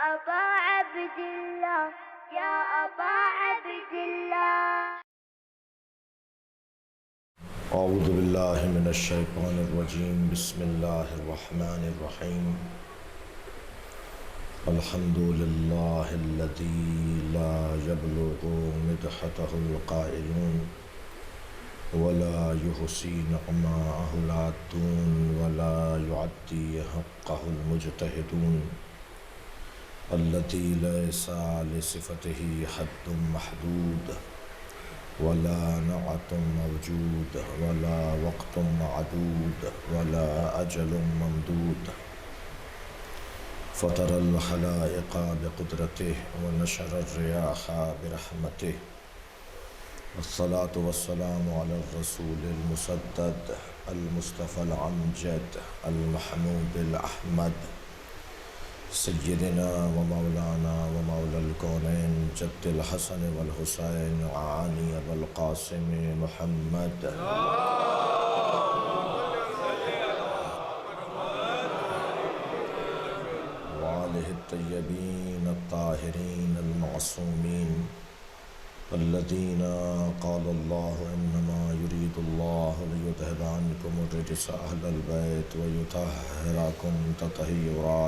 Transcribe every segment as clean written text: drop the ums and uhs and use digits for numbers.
أبا عبد الله يا أبا عبد الله. اعوذ باللہ من الشیطان الرجیم بسم اللہ الرحمن الرحیم الحمد للہ الذی لا یبلغ مدحته القائلون ولا یحصی نعماءه العادون ولا یعدی حقه المجتہدون الذی لیس لصفته حد محدود ولا نعت موجود ولا وقت معدود ولا أجل ممدود فطر الخلائق بقدرته ونشر الرياح برحمته والصلاة والسلام على الرسول المسدد المصطفى الأمجد المحمود الأحمد سیدنا و مولانا و مولا الکونین جد الحسن والحسین عانی والقاسم محمد وآلہ الطیبین الطاہرین المعصومین الذین قال اللہ انما یرید اللہ لیذہب عنکم الرجس اہل البیت ویطہرکم تطہیرا.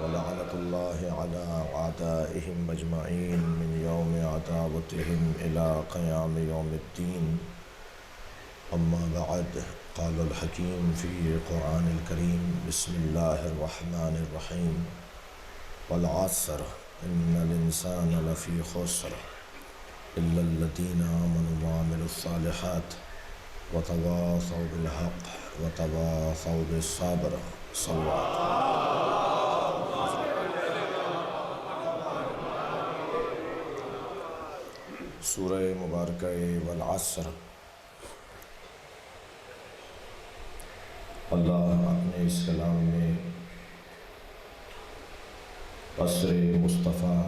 ولعنۃ اللہ علی اعدائہم اجمعین من یوم عداوتہم الی قیام یوم الدین. اما بعد قال الحکیم فی قرآن الکریم بسم اللہ الرحمن الرحیم والعصر ان الانسان لفی خسر الا الذین آمنوا وعملوا الصالحات وتواصوا بالحق وتواصوا بالصبر. سورہ مبارکہ والعصر. اللہ اپنے اس کلام میں عصر مصطفیٰ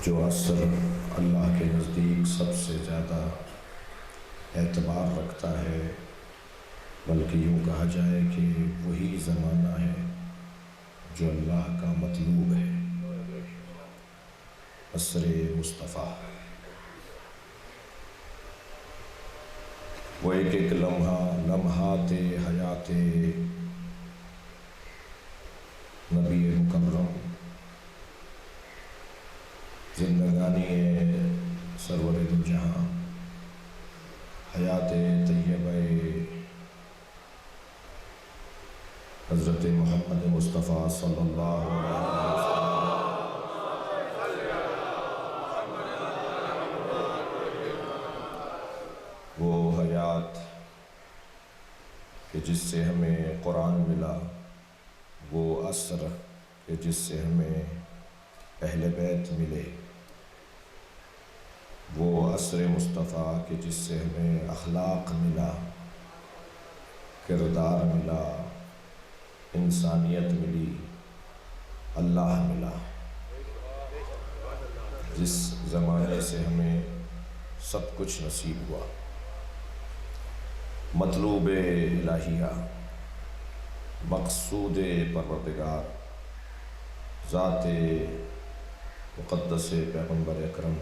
جو عصر اللہ کے نزدیک سب سے زیادہ اعتبار رکھتا ہے، بلکہ یوں کہا جائے کہ وہی زمانہ ہے جو اللہ کا مطلوب ہے. عصر مصطفیٰ وہ ایک ایک لمحات حیات نبی مکرم، زندگانی سرور دو جہاں، حیات طیبہ حضرت محمد مصطفیٰ صلی اللہ علیہ وسلم، وہ حیات کہ جس سے ہمیں قرآن ملا، وہ عصر کہ جس سے ہمیں اہل بیت ملے، وہ عصر مصطفیٰ کہ جس سے ہمیں اخلاق ملا، کردار ملا، انسانیت ملی، اللہ ملا، جس زمانے سے ہمیں سب کچھ نصیب ہوا. مطلوب الہیہ، مقصود پروردگار، ذات مقدس پیغمبر اکرم،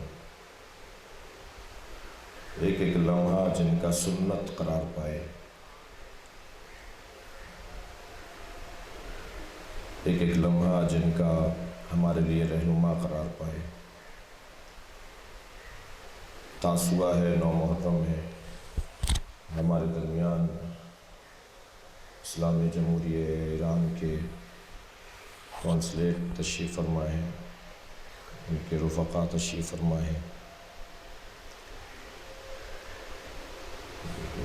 ایک ایک لمحہ جن کا سنت قرار پائے، ایک ایک لمحہ جن کا ہمارے لیے رہنما قرار پائے. تاسوعہ ہے، 9 محرم ہے، ہمارے درمیان اسلامی جمہوریہ ایران کے کونسلیٹ تشریف فرما ہیں، ان کے رفقا تشریف فرما ہیں.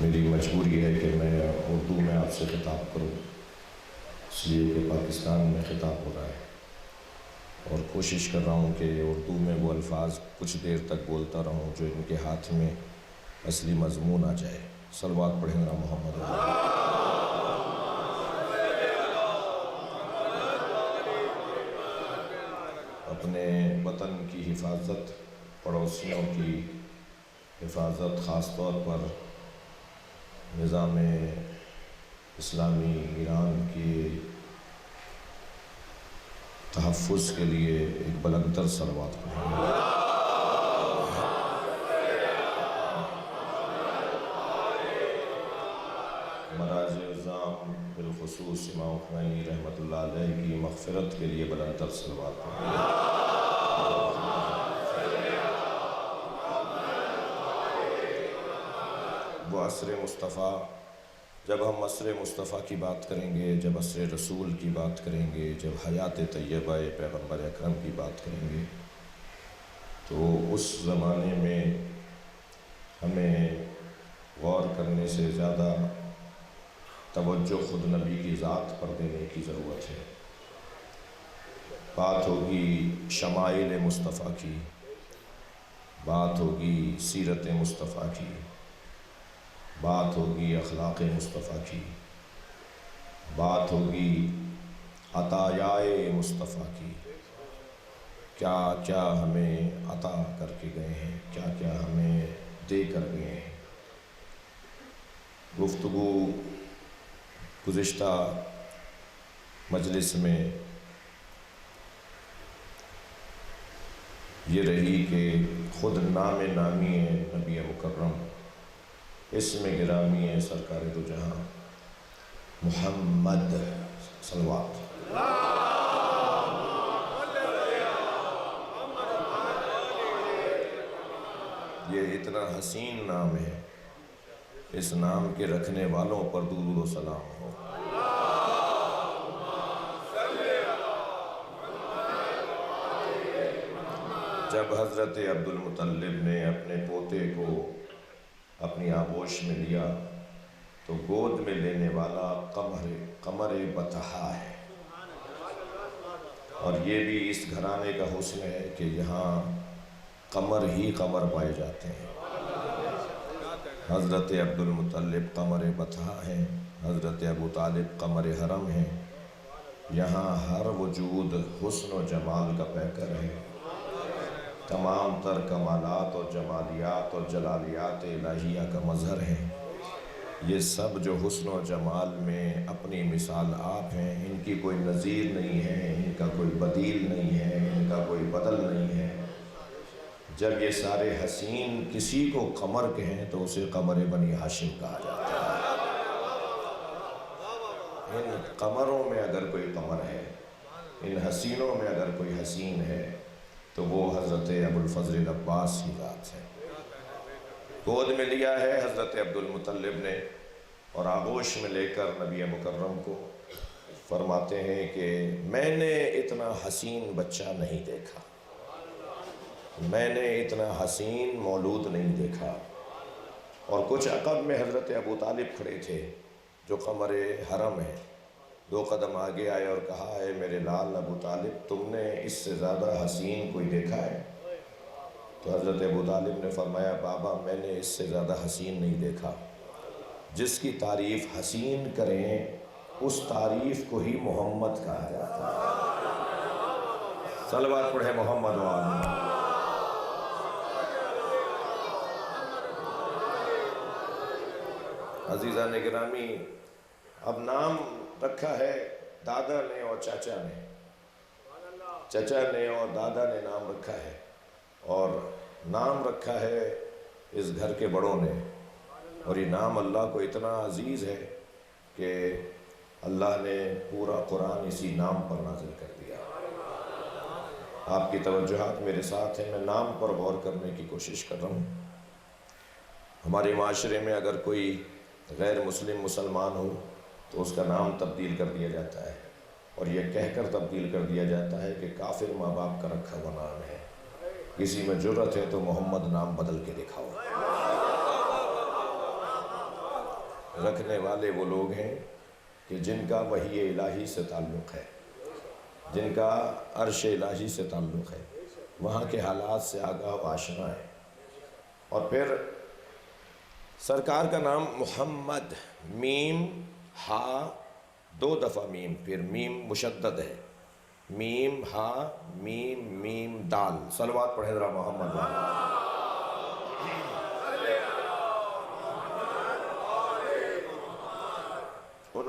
میری مجبوری ہے کہ میں اردو میں آپ سے خطاب کروں، اس لیے کہ پاکستان میں خطاب ہو رہا ہے، اور کوشش کر رہا ہوں کہ اردو میں وہ الفاظ کچھ دیر تک بولتا رہوں جو ان کے ہاتھ میں اصلی مضمون آ جائے. صلوات پڑھیں گا محمد. اپنے وطن کی حفاظت پڑوسیوں کی حفاظت، خاص طور پر نظام اسلامی ایران کے تحفظ کے لیے ایک بلند تر صلوات پڑھیں گے۔ مراج الزام بالخصوص امام خمینی رحمۃ اللہ علیہ کی مغفرت کے لیے بلند تر صلوات پڑھیں گے۔ وہ عصر مصطفیٰ، جب ہم عصر مصطفیٰ کی بات کریں گے، جب عصر رسول کی بات کریں گے، جب حیات طیبہ پیغمبر اکرم کی بات کریں گے، تو اس زمانے میں ہمیں غور کرنے سے زیادہ توجہ خود نبی کی ذات پر دینے کی ضرورت ہے۔ بات ہوگی شمائل مصطفیٰ کی، بات ہوگی سیرت مصطفیٰ کی، بات ہوگی اخلاق مصطفیٰ کی، بات ہوگی عطایائے مصطفیٰ کی، کیا کیا ہمیں عطا کر کے گئے ہیں، کیا کیا ہمیں دے کر گئے ہیں۔ گفتگو گزشتہ مجلس میں یہ رہی کہ خود نام نامی ہے نبی مکرم، اسم گرامی ہے سرکار دو جہاں محمد صلوات۔ یہ اتنا حسین نام ہے، اس نام کے رکھنے والوں پر درود و سلام ہو۔ جب حضرت عبد المطلب نے اپنے پوتے کو اپنی آغوش میں لیا تو گود میں لینے والا قمر بطحا ہے، اور یہ بھی اس گھرانے کا حسن ہے کہ یہاں قمر ہی قمر پائے جاتے ہیں۔ حضرت عبد المطلب قمر بطحا ہیں، حضرت ابو طالب قمر حرم ہیں۔ یہاں ہر وجود حسن و جمال کا پیکر ہے، تمام تر کمالات اور جمالیات اور جلالیات الہیہ کا مظہر ہے۔ یہ سب جو حسن و جمال میں اپنی مثال آپ ہیں، ان کی کوئی نظیر نہیں ہے، ان کا کوئی بدیل نہیں ہے، ان کا کوئی بدل نہیں ہے۔ جب یہ سارے حسین کسی کو قمر کہیں تو اسے قمر بنی ہاشم کہا جاتا ہے۔ ان قمروں میں اگر کوئی قمر ہے، ان حسینوں میں اگر کوئی حسین ہے تو وہ حضرت ابو الفضل العباس کی ذات ہے۔ گود میں لیا ہے حضرت عبد المطلب نے، اور آغوش میں لے کر نبی مکرم کو فرماتے ہیں کہ میں نے اتنا حسین بچہ نہیں دیکھا، میں نے اتنا حسین مولود نہیں دیکھا۔ اور کچھ عقب میں حضرت ابو طالب کھڑے تھے جو قمر حرم ہے، 2 قدم آگے آئے اور کہا ہے میرے لال ابو طالب، تم نے اس سے زیادہ حسین کوئی دیکھا ہے؟ تو حضرت ابو طالب نے فرمایا بابا میں نے اس سے زیادہ حسین نہیں دیکھا۔ جس کی تعریف حسین کریں اس تعریف کو ہی محمد کہا جاتا ہے۔ صلوات پڑھے محمد و آل محمد۔ عزیزان گرامی، اب نام رکھا ہے دادا نے اور چاچا نے، چچا نے اور دادا نے نام رکھا ہے، اور نام رکھا ہے اس گھر کے بڑوں نے، اور یہ نام اللہ کو اتنا عزیز ہے کہ اللہ نے پورا قرآن اسی نام پر نازل کر دیا۔ آپ کی توجہات میرے ساتھ ہیں، میں نام پر غور کرنے کی کوشش کر رہا ہوں۔ ہمارے معاشرے میں اگر کوئی غیر مسلم مسلمان ہو تو اس کا نام تبدیل کر دیا جاتا ہے، اور یہ کہہ کر تبدیل کر دیا جاتا ہے کہ کافر ماں باپ کا رکھا ہوا نام ہے، کسی میں جرت ہے تو محمد نام بدل کے دکھاؤ۔ رکھنے والے وہ لوگ ہیں کہ جن کا وحی الہی سے تعلق ہے، جن کا عرش الہی سے تعلق ہے، وہاں کے حالات سے آگاہ و آشنا ہے۔ اور پھر سرکار کا نام محمد، میم ہا 2 دفعہ میم، پھر میم مشدد ہے، میم ہا میم میم دال۔ صلوات پڑھیں ذرا محمد۔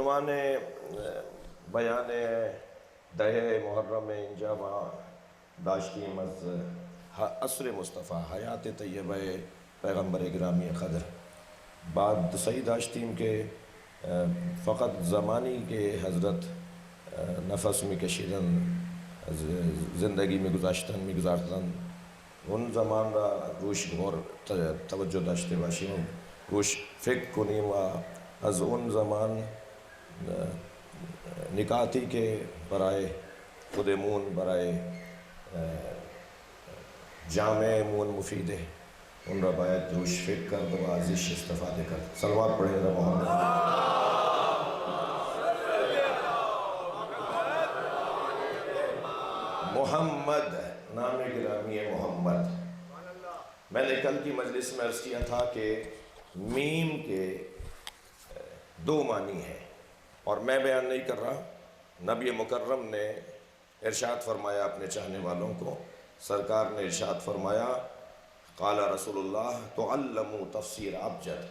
عنوان بیان دہ محرم اینجا داشتیم از عصر مصطفیٰ حیات طیبہ پیغمبر گرامی قدر بعد صحیح داشتیم کے فقط زمانی کے حضرت نفس میں کشیدن زندگی میں گذاشتن میں گزارتن ان زمان را روش غور توجہ داشتے باشیم روش فکر کنیم و از ان زمان نکاتی کے برائے خودمون برائے جامع مون مفید ہے ان را باید روش فکر کر دو عزیز استفادے کر صلوات پڑھے را محمد نام گرامی ہے محمد. میں نے کل کی مجلس میں عرض کیا تھا کہ میم کے دو معنی ہیں اور میں بیان نہیں کر رہا. نبی مکرم نے ارشاد فرمایا اپنے چاہنے والوں کو, سرکار نے ارشاد فرمایا قال رسول اللہ تعلموا تفسیر ابجد,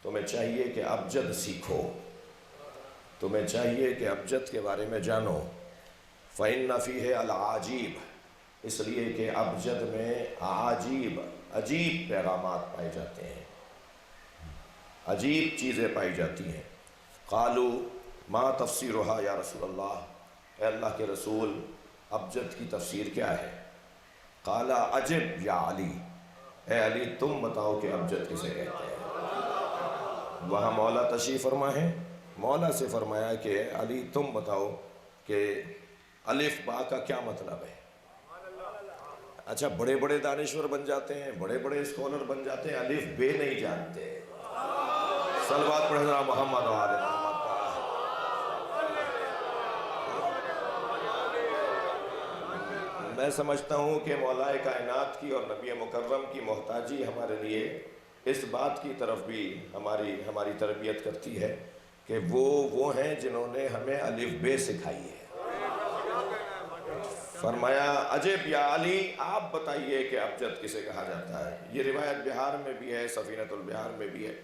تمہیں چاہیے کہ ابجد سیکھو, تمہیں چاہیے کہ ابجد کے بارے میں جانو. فَإِنَّ فِيهِ الْعَاجِيبِ, اس لیے کہ ابجد میں عاجیب عجیب پیغامات پائے جاتے ہیں, عجیب چیزیں پائی جاتی ہیں. قالوا ما تفسیرها یا رسول اللہ, اے اللہ کے رسول ابجد کی تفسیر کیا ہے؟ قال عجب یا علی, اے علی تم بتاؤ کہ ابجد کسے کہتے ہیں. وہاں مولا تشریف فرما ہے, مولا سے فرمایا کہ علی تم بتاؤ کہ الف با کا کیا مطلب ہے. اچھا بڑے بڑے دانشور بن جاتے ہیں, بڑے بڑے اسکالر بن جاتے ہیں, الف بے نہیں جانتے. صلوات پڑھے ذرا محمد و آل محمد. میں سمجھتا ہوں کہ مولا کائنات کی اور نبی مکرم کی محتاجی ہمارے لیے اس بات کی طرف بھی ہماری تربیت کرتی ہے کہ وہ ہیں جنہوں نے ہمیں الف بے سکھائی ہے. فرمایا عجب یا علی آپ بتائیے کہ ابجد کسے کہا جاتا ہے. یہ روایت بہار میں بھی ہے, سفینۃ البحار میں بھی ہے,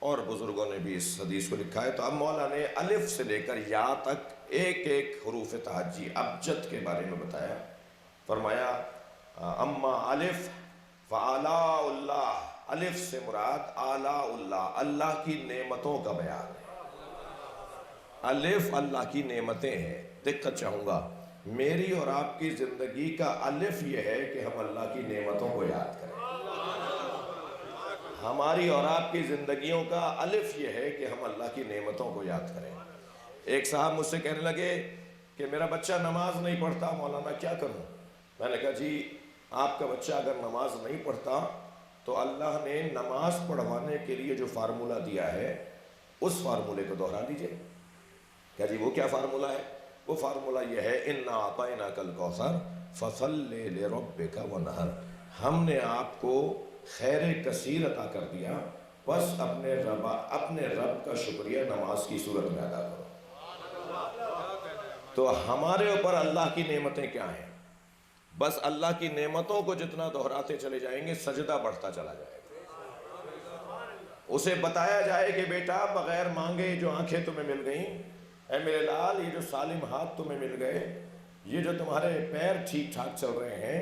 اور بزرگوں نے بھی اس حدیث کو لکھا ہے. تو اب مولا نے الف سے لے کر یا تک ایک ایک حروف تہجی ابجد کے بارے میں بتایا. فرمایا اما الف فآلاء اللہ, الف سے مراد آلاء اللہ, اللہ کی نعمتوں کا بیان ہے. الف اللہ کی نعمتیں ہیں. دقت چاہوں گا, میری اور آپ کی زندگی کا الف یہ ہے کہ ہم اللہ کی نعمتوں کو یاد کریں. ہماری اور آپ کی زندگیوں کا الف یہ ہے کہ ہم اللہ کی نعمتوں کو یاد کریں. ایک صاحب مجھ سے کہنے لگے کہ میرا بچہ نماز نہیں پڑھتا, مولانا کیا کروں؟ میں نے کہا جی آپ کا بچہ اگر نماز نہیں پڑھتا تو اللہ نے نماز پڑھوانے کے لیے جو فارمولہ دیا ہے اس فارمولے کو دہرا دیجئے. کیا جی وہ کیا فارمولہ ہے؟ وہ فارمولہ یہ ہے اِنَّا أَعْطَيْنَاكَ الْكَوْثَرَ فَصَلِّ لِرَبِّكَ وَانْحَرْ, ہم نے آپ کو خیر کثیر عطا کر دیا, بس اپنے رب کا شکریہ نماز کی صورت میں ادا کرو. تو ہمارے اوپر اللہ کی نعمتیں کیا ہیں؟ بس اللہ کی نعمتوں کو جتنا دہراتے چلے جائیں گے سجدہ بڑھتا چلا جائے گا. اسے بتایا جائے کہ بیٹا بغیر مانگے جو آنکھیں تمہیں مل گئیں, اے میرے لال یہ جو سالم ہاتھ تمہیں مل گئے, یہ جو تمہارے پیر ٹھیک ٹھاک چل رہے ہیں,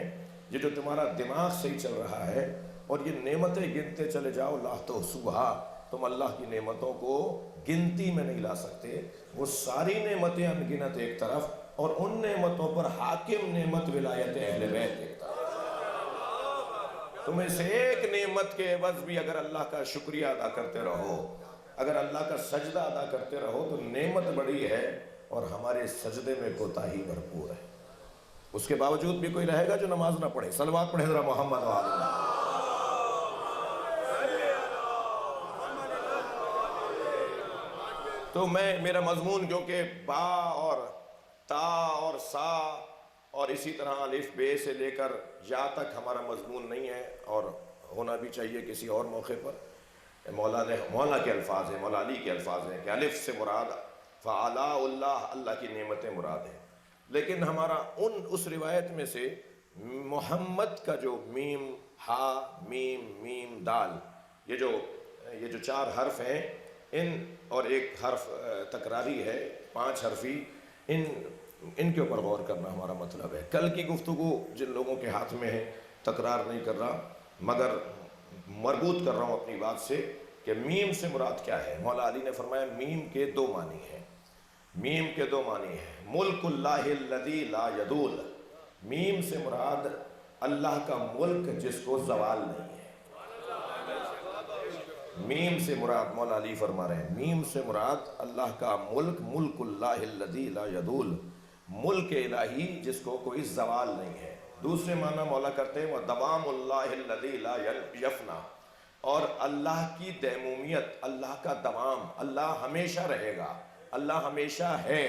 یہ جو تمہارا دماغ صحیح چل رہا ہے, اور یہ نعمتیں گنتے چلے جاؤ لا تحصوہا, تم اللہ کی نعمتوں کو گنتی میں نہیں لا سکتے. وہ ساری نعمتیں انگنت ایک طرف, اور ان نعمتوں پر حاکم نعمت ولایت اہل بیت ایک طرف. تمہیں سے ایک نعمت کے عوض بھی اگر اللہ کا شکریہ ادا کرتے رہو, اگر اللہ کا سجدہ ادا کرتے رہو تو نعمت بڑی ہے اور ہمارے سجدے میں کوتاہی بھرپور ہے. اس کے باوجود بھی کوئی رہے گا جو نماز نہ پڑھے. صلوات پڑھے ذرا محمد و آل محمد. تو میرا مضمون کیونکہ با اور تا اور سا اور اسی طرح الف بے سے لے کر یا تک ہمارا مضمون نہیں ہے, اور ہونا بھی چاہیے کسی اور موقع پر. مولا کے الفاظ ہیں, مولا علی کے الفاظ ہیں کہ الف سے مراد فآلاء اللہ, اللہ کی نعمتیں مراد ہیں. لیکن ہمارا اس روایت میں سے محمد کا جو میم ہا میم میم دال, یہ جو 4 حرف ہیں, اور ایک حرف تکراری ہے 5 حرفی، ان کے اوپر غور کرنا ہمارا مطلب ہے۔ کل کی گفتگو جن لوگوں کے ہاتھ میں ہے تکرار نہیں کر رہا، مگر مربوط کر رہا ہوں اپنی بات سے کہ میم سے مراد کیا ہے۔ مولا علی نے فرمایا میم کے 2 معنی ہیں، میم کے 2 معنی ہیں۔ ملک اللہ الذی لا یزول، میم سے مراد اللہ کا ملک جس کو زوال نہیں ہے۔ میم سے مراد مولا علی فرما رہے ہیں میم سے مراد اللہ کا ملک، ملک اللہ الذی لا یزول، ملک الہی جس کو کوئی زوال نہیں ہے۔ دوسرے معنی مولا کرتے ہیں وَدَوَامُ اللَّهِ الَّذِي لَا يَفْنَى، اور اللہ کی دیمومیت، اللہ کا دوام، اللہ ہمیشہ رہے گا، اللہ ہمیشہ ہے۔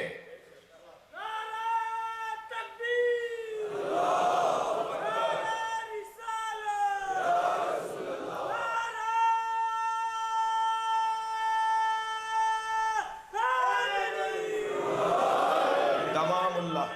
دوام اللہ،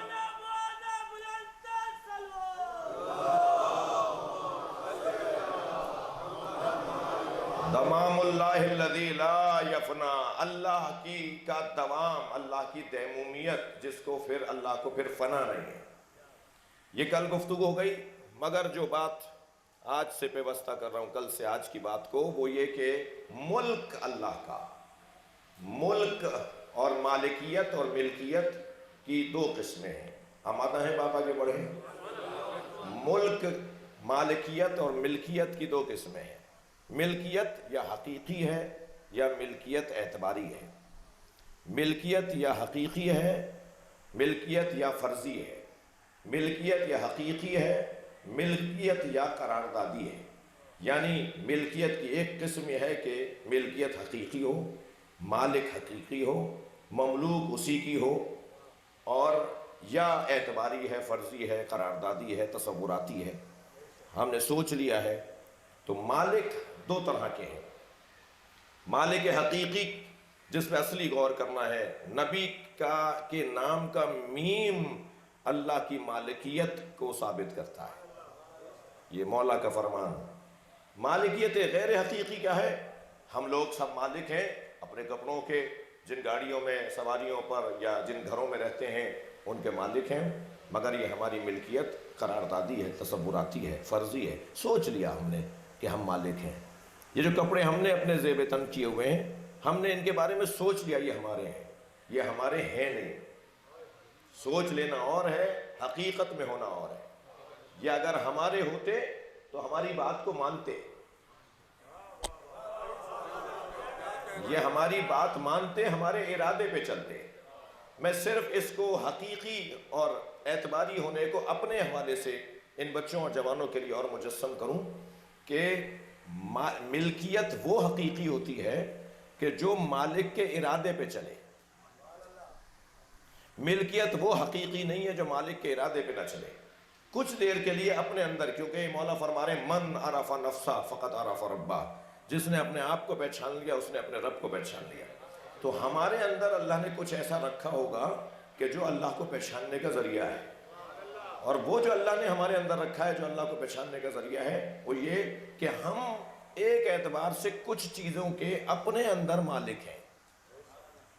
دوام اللہ الذی لا یفنا، اللہ کی کا دوام، اللہ کی دیمومیت جس کو پھر اللہ کو پھر فنا نہیں ہے۔ یہ کل گفتگو ہو گئی، مگر جو بات آج سے پیوستہ کر رہا ہوں کل سے آج کی بات کو، وہ یہ کہ ملک اللہ کا، ملک اور مالکیت اور ملکیت کی 2 قسمیں ہیں۔ آمادہ ہیں باپ آگے بڑھیں؟ ملک، مالکیت اور ملکیت کی 2 قسمیں ہیں۔ ملکیت یا حقیقی ہے یا ملکیت اعتباری ہے، ملکیت یا حقیقی ہے، ملکیت یا فرضی ہے، ملکیت یا حقیقی ہے، ملکیت یا قراردادی ہے۔ یعنی ملکیت کی ایک قسم یہ ہے کہ ملکیت حقیقی ہو، مالک حقیقی ہو، مملوک اسی کی ہو، اور یا اعتباری ہے، فرضی ہے، قراردادی ہے، تصوراتی ہے۔ ہم نے سوچ لیا ہے تو مالک 2 طرح کے ہیں۔ مالک حقیقی جس پہ اصلی غور کرنا ہے، نبی کے نام کا میم اللہ کی مالکیت کو ثابت کرتا ہے، یہ مولا کا فرمان۔ مالکیت غیر حقیقی کیا ہے؟ ہم لوگ سب مالک ہیں اپنے کپڑوں کے، جن گاڑیوں میں سواریوں پر یا جن گھروں میں رہتے ہیں ان کے مالک ہیں، مگر یہ ہماری ملکیت قراردادی ہے، تصوراتی ہے، فرضی ہے۔ سوچ لیا ہم نے کہ ہم مالک ہیں، یہ جو کپڑے ہم نے اپنے زیب تن کیے ہوئے ہیں، ہم نے ان کے بارے میں سوچ لیا یہ ہمارے ہیں، یہ ہمارے ہیں نہیں۔ سوچ لینا اور ہے، حقیقت میں ہونا اور ہے۔ یہ اگر ہمارے ہوتے تو ہماری بات کو مانتے، یہ ہماری بات مانتے، ہمارے ارادے پہ چلتے۔ میں صرف اس کو حقیقی اور اعتباری ہونے کو اپنے حوالے سے ان بچوں اور جوانوں کے لیے اور مجسم کروں کہ ملکیت وہ حقیقی ہوتی ہے کہ جو مالک کے ارادے پہ چلے، ملکیت وہ حقیقی نہیں ہے جو مالک کے ارادے پہ نہ چلے۔ کچھ دیر کے لیے اپنے اندر، کیونکہ مولا فرما رہے ہیں من عرف نفسہ فقط عرف ربہ، جس نے اپنے آپ کو پہچان لیا اس نے اپنے رب کو پہچان لیا۔ تو ہمارے اندر اللہ نے کچھ ایسا رکھا ہوگا کہ جو اللہ کو پہچاننے کا ذریعہ ہے، اور وہ جو اللہ نے ہمارے اندر رکھا ہے جو اللہ کو پہچاننے کا ذریعہ ہے وہ یہ کہ ہم ایک اعتبار سے کچھ چیزوں کے اپنے اندر مالک ہیں۔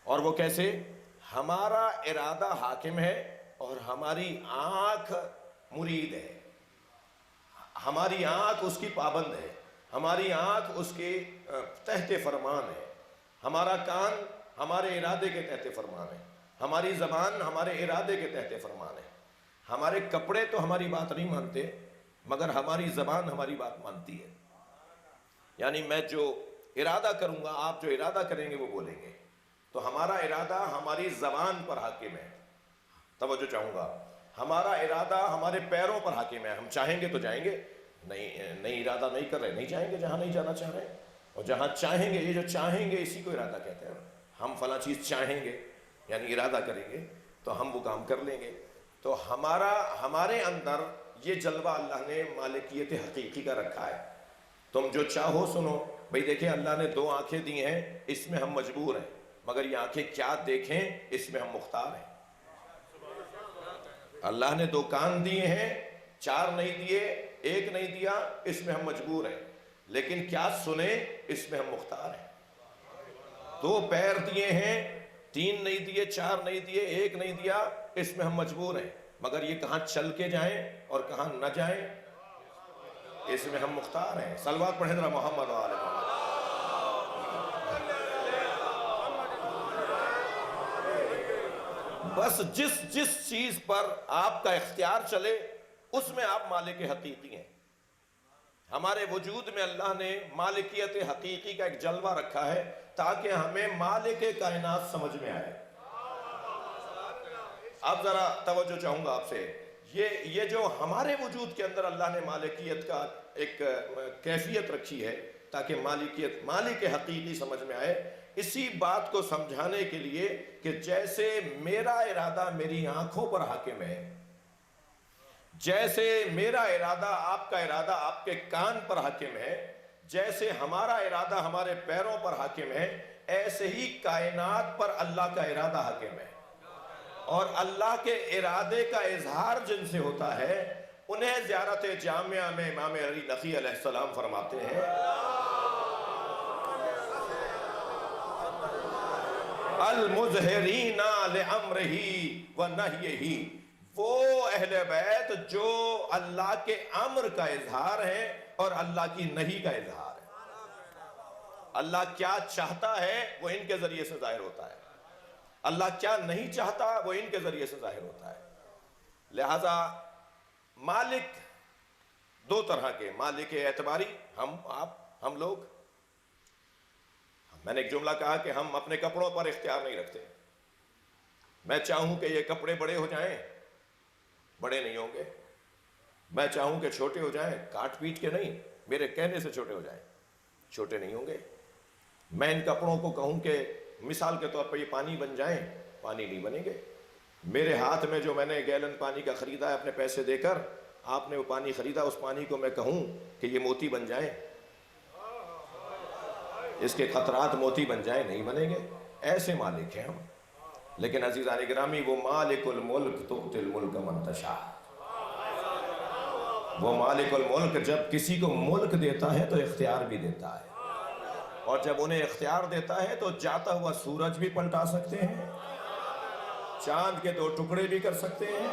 اور وہ کیسے؟ ہمارا ارادہ حاکم ہے اور ہماری آنکھ مرید ہے، ہماری آنکھ اس کی پابند ہے، ہماری آنکھ اس کے تحت فرمان ہے، ہمارا کان ہمارے ارادے کے تحت فرمان ہے، ہماری زبان ہمارے ارادے کے تحت فرمان ہے، ہمارے کپڑے تو ہماری بات نہیں مانتے مگر ہماری زبان ہماری بات مانتی ہے۔ یعنی میں جو ارادہ کروں گا، آپ جو ارادہ کریں گے وہ بولیں گے، تو ہمارا ارادہ ہماری زبان پر حاکم ہے۔ توجہ چاہوں گا، ہمارا ارادہ ہمارے پیروں پر حاکم ہے، ہم چاہیں گے تو جائیں گے، نہیں ارادہ نہیں کر رہے نہیں جائیں گے جہاں نہیں جانا چاہ رہے، اور جہاں چاہیں گے، یہ جو چاہیں گے اسی کو ارادہ کہتے ہیں۔ ہم فلاں چیز چاہیں گے یعنی ارادہ کریں گے تو ہم وہ کام کر لیں گے۔ تو ہمارے اندر یہ جلوہ اللہ نے مالکیت حقیقی کا رکھا ہے۔ تم جو چاہو سنو، بھئی دیکھیں اللہ نے 2 آنکھیں دی ہیں، اس میں ہم مجبور ہیں، مگر یہ آنکھیں کیا دیکھیں اس میں ہم مختار ہیں۔ اللہ نے 2 کان دیے ہیں، 4 نہیں دیے، 1 نہیں دیا، اس میں ہم مجبور ہیں، لیکن کیا سنیں اس میں ہم مختار ہیں۔ 2 پیر دیے ہیں، 3 نہیں دیے، 4 نہیں دیے، 1 نہیں دیا، اس میں ہم مجبور ہیں، مگر یہ کہاں چل کے جائیں اور کہاں نہ جائیں اس میں ہم مختار ہیں۔ صلوات پڑھیں ذرا محمد و آل محمد۔ بس جس چیز پر آپ کا اختیار چلے اس میں آپ مالک حقیقی ہیں۔ ہمارے وجود میں اللہ نے مالکیت حقیقی کا ایک جلوہ رکھا ہے تاکہ ہمیں مالک کائنات سمجھ میں آئے۔ اب ذرا توجہ چاہوں گا آپ سے، یہ جو ہمارے وجود کے اندر اللہ نے مالکیت کا ایک کیفیت رکھی ہے تاکہ مالک حقیقی سمجھ میں آئے، اسی بات کو سمجھانے کے لیے کہ جیسے میرا ارادہ میری آنکھوں پر حاکم ہے، جیسے میرا ارادہ آپ کا ارادہ آپ کے کان پر حاکم ہے، جیسے ہمارا ارادہ ہمارے پیروں پر حاکم ہے، ایسے ہی کائنات پر اللہ کا ارادہ حاکم ہے۔ اور اللہ کے ارادے کا اظہار جن سے ہوتا ہے انہیں زیارت جامعہ میں امام علی نقی علیہ السلام فرماتے ہیں، المظہرین لامرہ ونہیہ، وہ اہل بیت جو اللہ کے امر کا اظہار ہے اور اللہ کی نہی کا اظہار ہے۔ اللہ کیا چاہتا ہے وہ ان کے ذریعے سے ظاہر ہوتا ہے، اللہ کیا نہیں چاہتا وہ ان کے ذریعے سے ظاہر ہوتا ہے۔ لہذا مالک 2 طرح کے، مالک اعتباری ہم لوگ، میں نے ایک جملہ کہا کہ ہم اپنے کپڑوں پر اختیار نہیں رکھتے۔ میں چاہوں کہ یہ کپڑے بڑے ہو جائیں، بڑے نہیں ہوں گے، میں چاہوں کہ چھوٹے ہو جائیں، کاٹ پیٹ کے نہیں، میرے کہنے سے چھوٹے ہو جائیں، چھوٹے نہیں ہوں گے۔ میں ان کپڑوں کو کہوں کہ مثال کے طور پر یہ پانی بن جائیں، پانی نہیں بنیں گے۔ میرے ہاتھ میں جو میں نے گیلن پانی کا خریدا ہے اپنے پیسے دے کر، آپ نے وہ پانی خریدا، اس پانی کو میں کہوں کہ یہ موتی بن جائیں، اس کے قطرات موتی بن جائیں، نہیں بنیں گے۔ ایسے مالک ہیں ہم۔ لیکن عزیزان گرامی، وہ مالک الملک تؤتی الملک من تشاء، وہ مالک الملک جب کسی کو ملک دیتا ہے تو اختیار بھی دیتا ہے، اور جب انہیں اختیار دیتا ہے تو جاتا ہوا سورج بھی پلٹا سکتے ہیں، چاند کے 2 ٹکڑے بھی کر سکتے ہیں،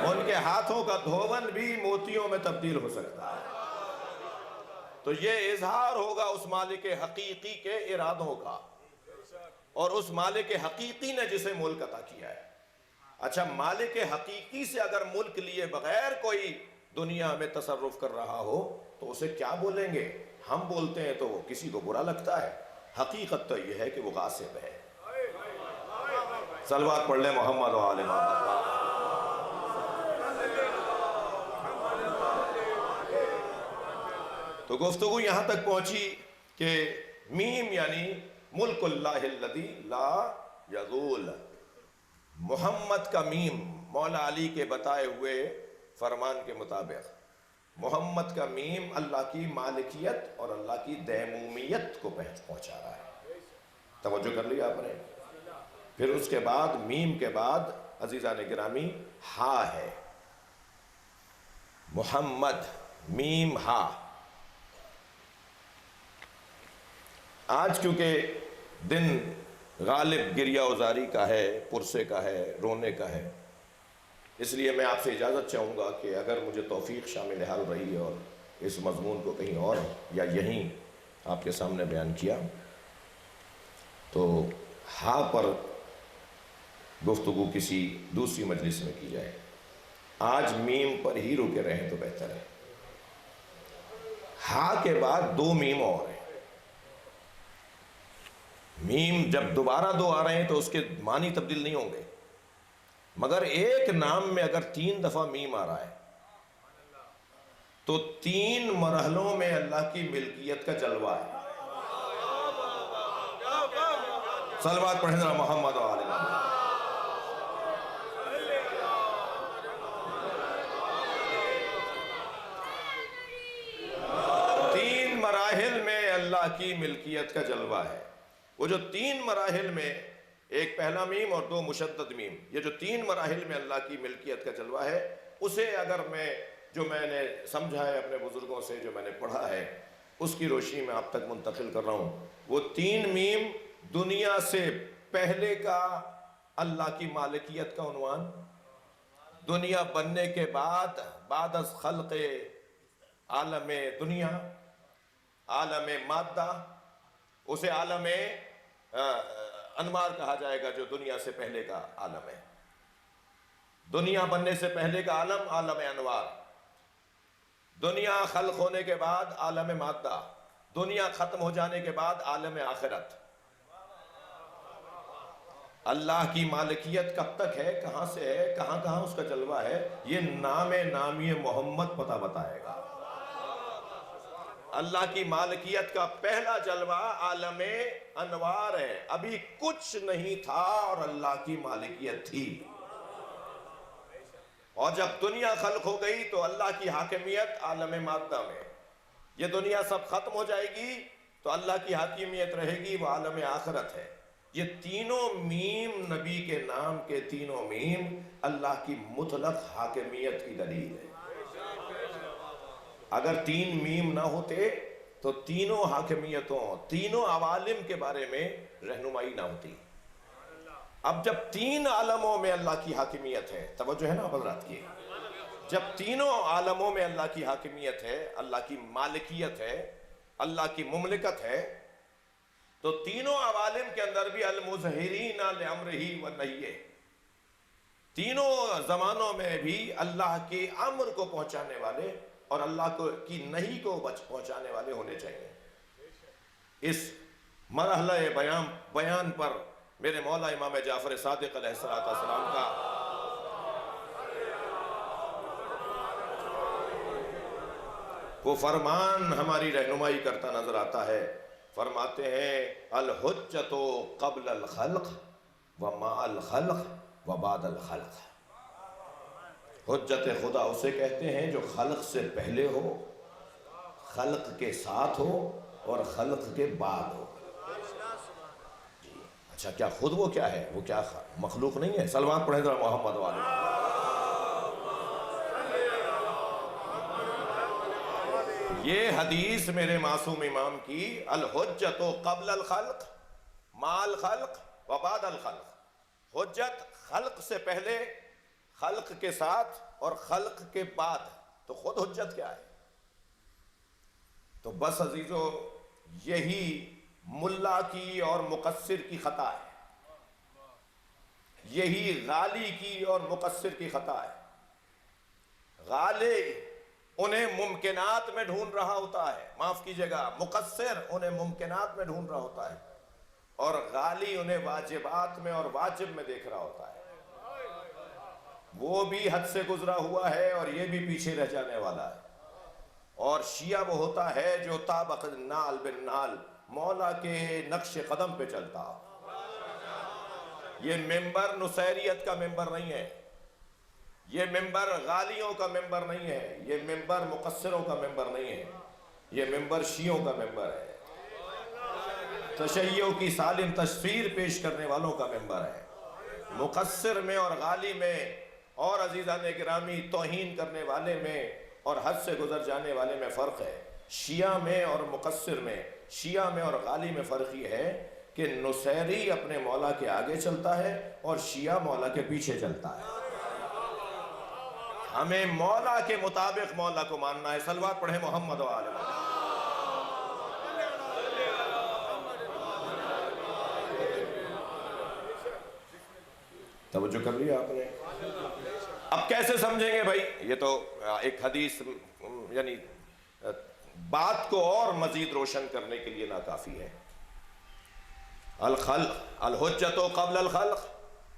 ان کے ہاتھوں کا دھون بھی موتیوں میں تبدیل ہو سکتا ہے۔ تو یہ اظہار ہوگا اس مالک حقیقی کے ارادوں کا، اور اس مالک حقیقی نے جسے ملک عطا کیا ہے۔ اچھا، مالک حقیقی سے اگر ملک لیے بغیر کوئی دنیا میں تصرف کر رہا ہو تو اسے کیا بولیں گے؟ ہم بولتے ہیں تو کسی کو برا لگتا ہے، حقیقت تو یہ ہے کہ وہ غاصب ہے۔ صلوات پڑھ لیں محمد و آل محمد۔ تو گفتگو یہاں تک پہنچی کہ میم یعنی ملک اللہ الذی لا یزول، محمد کا میم، مولا علی کے بتائے ہوئے فرمان کے مطابق محمد کا میم اللہ کی مالکیت اور اللہ کی دیمومیت کو پہنچا رہا ہے۔ توجہ کر لیا آپ نے؟ پھر اس کے بعد میم کے بعد عزیزان گرامی ہا ہے، محمد، میم ہا۔ آج کیونکہ دن غالب گریہ ازاری کا ہے، پرسے کا ہے، رونے کا ہے، اس لیے میں آپ سے اجازت چاہوں گا کہ اگر مجھے توفیق شامل حال رہی اور اس مضمون کو کہیں اور یا یہیں آپ کے سامنے بیان کیا تو ہاں پر گفتگو کسی دوسری مجلس میں کی جائے۔ آج میم پر ہی رکے رہیں تو بہتر ہے۔ ہاں کے بعد 2 میم اور ہیں۔ میم جب دوبارہ 2 آ رہے ہیں تو اس کے معنی تبدیل نہیں ہوں گے، مگر ایک نام میں اگر 3 دفعہ میم آ رہا ہے تو 3 مرحلوں میں اللہ کی ملکیت کا جلوہ ہے۔ صلوات پڑھیں ذرا محمد و آل محمد۔ مراحل میں اللہ کی ملکیت کا جلوہ ہے۔ وہ جو 3 مراحل میں، ایک پہلا میم اور 2 مشدد میم، یہ جو 3 مراحل میں اللہ کی ملکیت کا جلوہ ہے، اسے اگر میں نے سمجھا ہے اپنے بزرگوں سے، جو میں نے پڑھا ہے، اس کی روشنی میں آپ تک منتقل کر رہا ہوں۔ وہ 3 میم دنیا سے پہلے کا اللہ کی مالکیت کا عنوان، دنیا بننے کے بعد، بعد از خلق عالم دنیا، عالم مادہ، اسے عالم انوار کہا جائے گا، جو دنیا سے پہلے کا عالم ہے۔ دنیا بننے سے پہلے کا عالم عالم انوار، دنیا خلق ہونے کے بعد عالم مادہ، دنیا ختم ہو جانے کے بعد عالم آخرت۔ اللہ کی مالکیت کب تک ہے، کہاں سے ہے، کہاں کہاں اس کا جلوہ ہے، یہ نام نامی محمد پتہ بتائے گا۔ اللہ کی مالکیت کا پہلا جلوہ عالم انوار ہے، ابھی کچھ نہیں تھا اور اللہ کی مالکیت تھی، اور جب دنیا خلق ہو گئی تو اللہ کی حاکمیت عالم مادہ میں، یہ دنیا سب ختم ہو جائے گی تو اللہ کی حاکمیت رہے گی، وہ عالم آخرت ہے۔ یہ تینوں میم، نبی کے نام کے تینوں میم اللہ کی مطلق حاکمیت کی دلیل ہے۔ اگر 3 میم نہ ہوتے تو تینوں حاکمیتوں، تینوں عوالم کے بارے میں رہنمائی نہ ہوتی۔ اب جب 3 عالموں میں اللہ کی حاکمیت ہے، توجہ ہے نا حضرات کی، جب تینوں عالموں میں اللہ کی حاکمیت ہے، اللہ کی مالکیت ہے، اللہ کی مملکت ہے، تو تینوں عوالم کے اندر بھی المظہرین لامرہ ونہیہ، تینوں زمانوں میں بھی اللہ کے امر کو پہنچانے والے اور اللہ کی نہیں کو پہنچانے والے ہونے چاہیے۔ اس مرحلہ بیان پر میرے مولا امام جعفر صادق علیہ السلام کا وہ فرمان ہماری رہنمائی کرتا نظر آتا ہے۔ فرماتے ہیں الحجت قبل الخلق وما الخلق وبعد الخلق۔ حجت خدا اسے کہتے ہیں جو خلق سے پہلے ہو، خلق کے ساتھ ہو اور خلق کے بعد ہو۔ اچھا، کیا خود وہ کیا ہے؟ وہ کیا مخلوق نہیں ہے؟ سلوات پڑھیں ذرا محمد والے۔ یہ حدیث میرے معصوم امام کی، الحجت قبل الخلق ما الخلق وبعد الخلق، حجت خلق سے پہلے، خلق کے ساتھ اور خلق کے بعد، تو خود حجت کیا ہے؟ تو بس عزیزو، یہی ملا کی اور مقصر کی خطا ہے، یہی غالی کی اور مقصر کی خطا ہے۔ غالی انہیں ممکنات میں ڈھونڈ رہا ہوتا ہے، معاف کیجئے گا، مقصر انہیں ممکنات میں ڈھونڈ رہا ہوتا ہے، اور غالی انہیں واجبات میں اور واجب میں دیکھ رہا ہوتا ہے۔ وہ بھی حد سے گزرا ہوا ہے اور یہ بھی پیچھے رہ جانے والا ہے۔ اور شیعہ وہ ہوتا ہے جو طابق النال بالنال، مولا کے نقش قدم پہ چلتا۔ یہ ممبر نصیریت کا ممبر نہیں ہے، یہ ممبر غالیوں کا ممبر نہیں ہے، یہ ممبر مقصروں کا ممبر نہیں ہے، یہ ممبر شیعوں کا ممبر ہے، تشیع کی سالم تصویر پیش کرنے والوں کا ممبر ہے۔ مقصر میں اور غالی میں اور عزیزان گرامی توہین کرنے والے میں اور حد سے گزر جانے والے میں فرق ہے۔ شیعہ میں اور مقصر میں، شیعہ میں اور غالی میں فرق یہ ہے کہ نصیری اپنے مولا کے آگے چلتا ہے اور شیعہ مولا کے پیچھے چلتا ہے۔ ہمیں مولا کے مطابق مولا کو ماننا ہے۔ صلوات پڑھیں محمد و آل محمد۔ توجہ کر لیا آپ نے؟ اب کیسے سمجھیں گے بھائی؟ یہ تو ایک حدیث یعنی بات کو اور مزید روشن کرنے کے لیے ناکافی ہے۔ الخلق الحجت قبل الخلق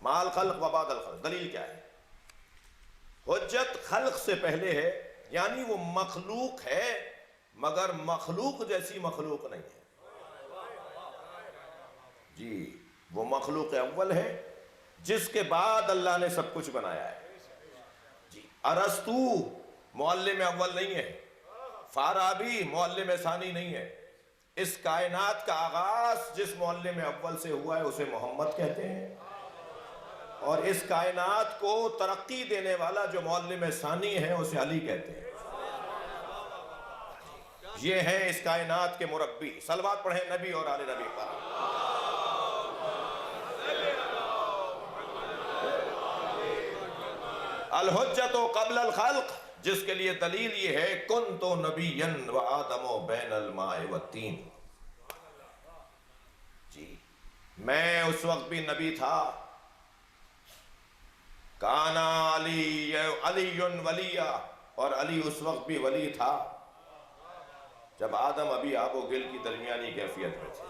ما الخلق وبعد الخلق، دلیل کیا ہے؟ حجت خلق سے پہلے ہے، یعنی وہ مخلوق ہے مگر مخلوق جیسی مخلوق نہیں ہے۔ جی، وہ مخلوق اول ہے جس کے بعد اللہ نے سب کچھ بنایا ہے۔ جی، ارسطو معلم اول نہیں ہے، فارابی معلم ثانی نہیں ہے۔ اس کائنات کا آغاز جس معلم اول سے ہوا ہے اسے محمد کہتے ہیں، اور اس کائنات کو ترقی دینے والا جو معلم ثانی ہے اسے علی کہتے ہیں۔ یہ ہیں اس کائنات کے مربی. صلوات پڑھیں نبی اور آل نبی پر. الحجت قبل الخلق، جس کے لیے دلیل یہ ہے کنت نبیا وآدم بین الماء والطین. جی میں اس وقت بھی نبی تھا. کانا علی ولیا، اور علی اس وقت بھی ولی تھا جب آدم ابھی آب و گل کی درمیانی کیفیت میں تھے.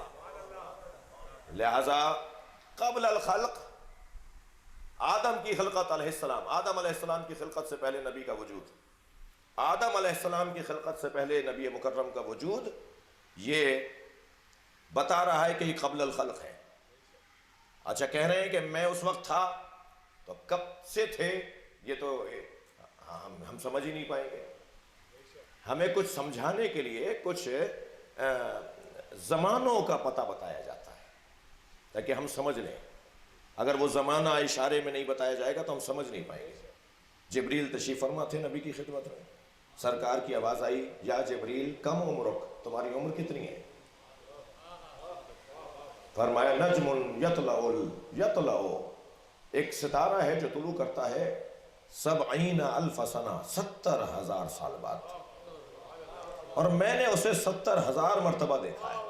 لہذا قبل الخلق، آدم کی خلقت علیہ السلام، آدم علیہ السلام کی خلقت سے پہلے نبی کا وجود، آدم علیہ السلام کی خلقت سے پہلے نبی مکرم کا وجود، یہ بتا رہا ہے کہ یہ قبل الخلق ہے. اچھا کہہ رہے ہیں کہ میں اس وقت تھا، تو کب سے تھے یہ تو ہم سمجھ ہی نہیں پائیں گے. ہمیں کچھ سمجھانے کے لیے کچھ زمانوں کا پتہ بتایا جاتا ہے تاکہ ہم سمجھ لیں. اگر وہ زمانہ اشارے میں نہیں بتایا جائے گا تو ہم سمجھ نہیں پائیں گے. جبریل تشریف فرما تھے نبی کی خدمت میں. سرکار کی آواز آئی، یا جبریل کم عمرک، تمہاری عمر کتنی ہے؟ فرمایا نجم یطلع، ایک ستارہ ہے جو طلوع کرتا ہے 70,000 سنہ، 70,000 سال بعد، اور میں نے اسے 70,000 مرتبہ دیکھا ہے.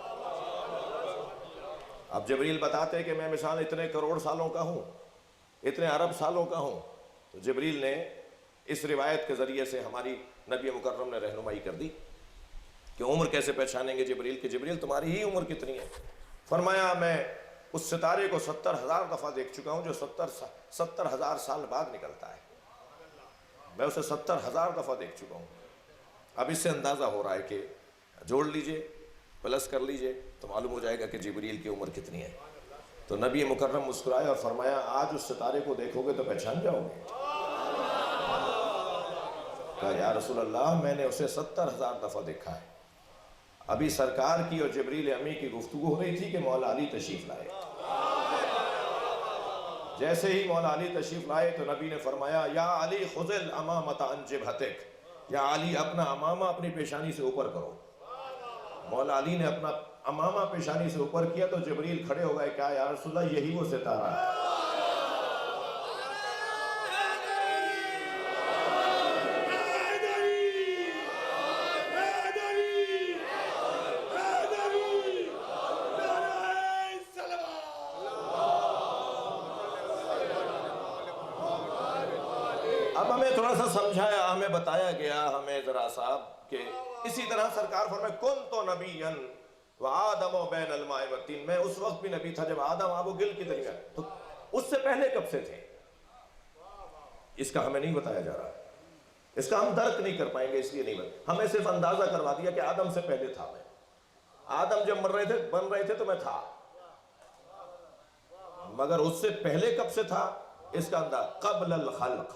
اب جبریل بتاتے کہ میں مثال اتنے کروڑ سالوں کا ہوں، اتنے ارب سالوں کا ہوں، تو جبریل نے اس روایت کے ذریعے سے ہماری نبی مکرم نے رہنمائی کر دی کہ عمر کیسے پہچانیں گے جبریل کہ جبریل تمہاری ہی عمر کتنی ہے. فرمایا میں اس ستارے کو 70,000 دفعہ دیکھ چکا ہوں جو 70,000 سال بعد نکلتا ہے. میں اسے 70,000 دفعہ دیکھ چکا ہوں. اب اس سے اندازہ ہو رہا ہے کہ جوڑ لیجئے، پلس کر لیجئے تو معلوم ہو جائے گا کہ جبریل کی عمر کتنی ہے. تو نبی مکرم مسکرائے اور فرمایا آج اس ستارے کو دیکھو گے تو پہچان جاؤ گے. کہا یا رسول اللہ میں نے اسے 70,000 دفعہ دیکھا ہے. ابھی سرکار کی اور جبریل امی کی گفتگو ہو رہی تھی کہ مولا علی تشریف لائے. جیسے ہی مولا علی تشریف لائے تو نبی نے فرمایا یا علی خذ الامامۃ عن جبہتک، یا علی اپنا امامہ اپنی پیشانی سے اوپر کرو. مولا علی نے اپنا امامہ پیشانی سے اوپر کیا تو جبریل کھڑے ہو گئے، کہا یا رسول اللہ یہی وہ ستارہ ہے. اب ہمیں تھوڑا سا سمجھایا، ہمیں بتایا گیا، ہمیں ذرا صاحب کہ اسی طرح سرکار فرمائے کنت نبیا وآدم بین الماء والطین، میں اس وقت بھی نبی تھا جب آدم آب و گل کی درمیان. تو اس سے پہلے کب سے تھے اس کا ہمیں نہیں بتایا جا رہا، اس کا ہم درک نہیں کر پائیں گے، اس لیے نہیں ہمیں صرف اندازہ کروا دیا کہ آدم سے پہلے تھا. میں آدم جب بن رہے تھے تو میں تھا، مگر اس سے پہلے کب سے تھا اس کا اندازہ قبل الخلق.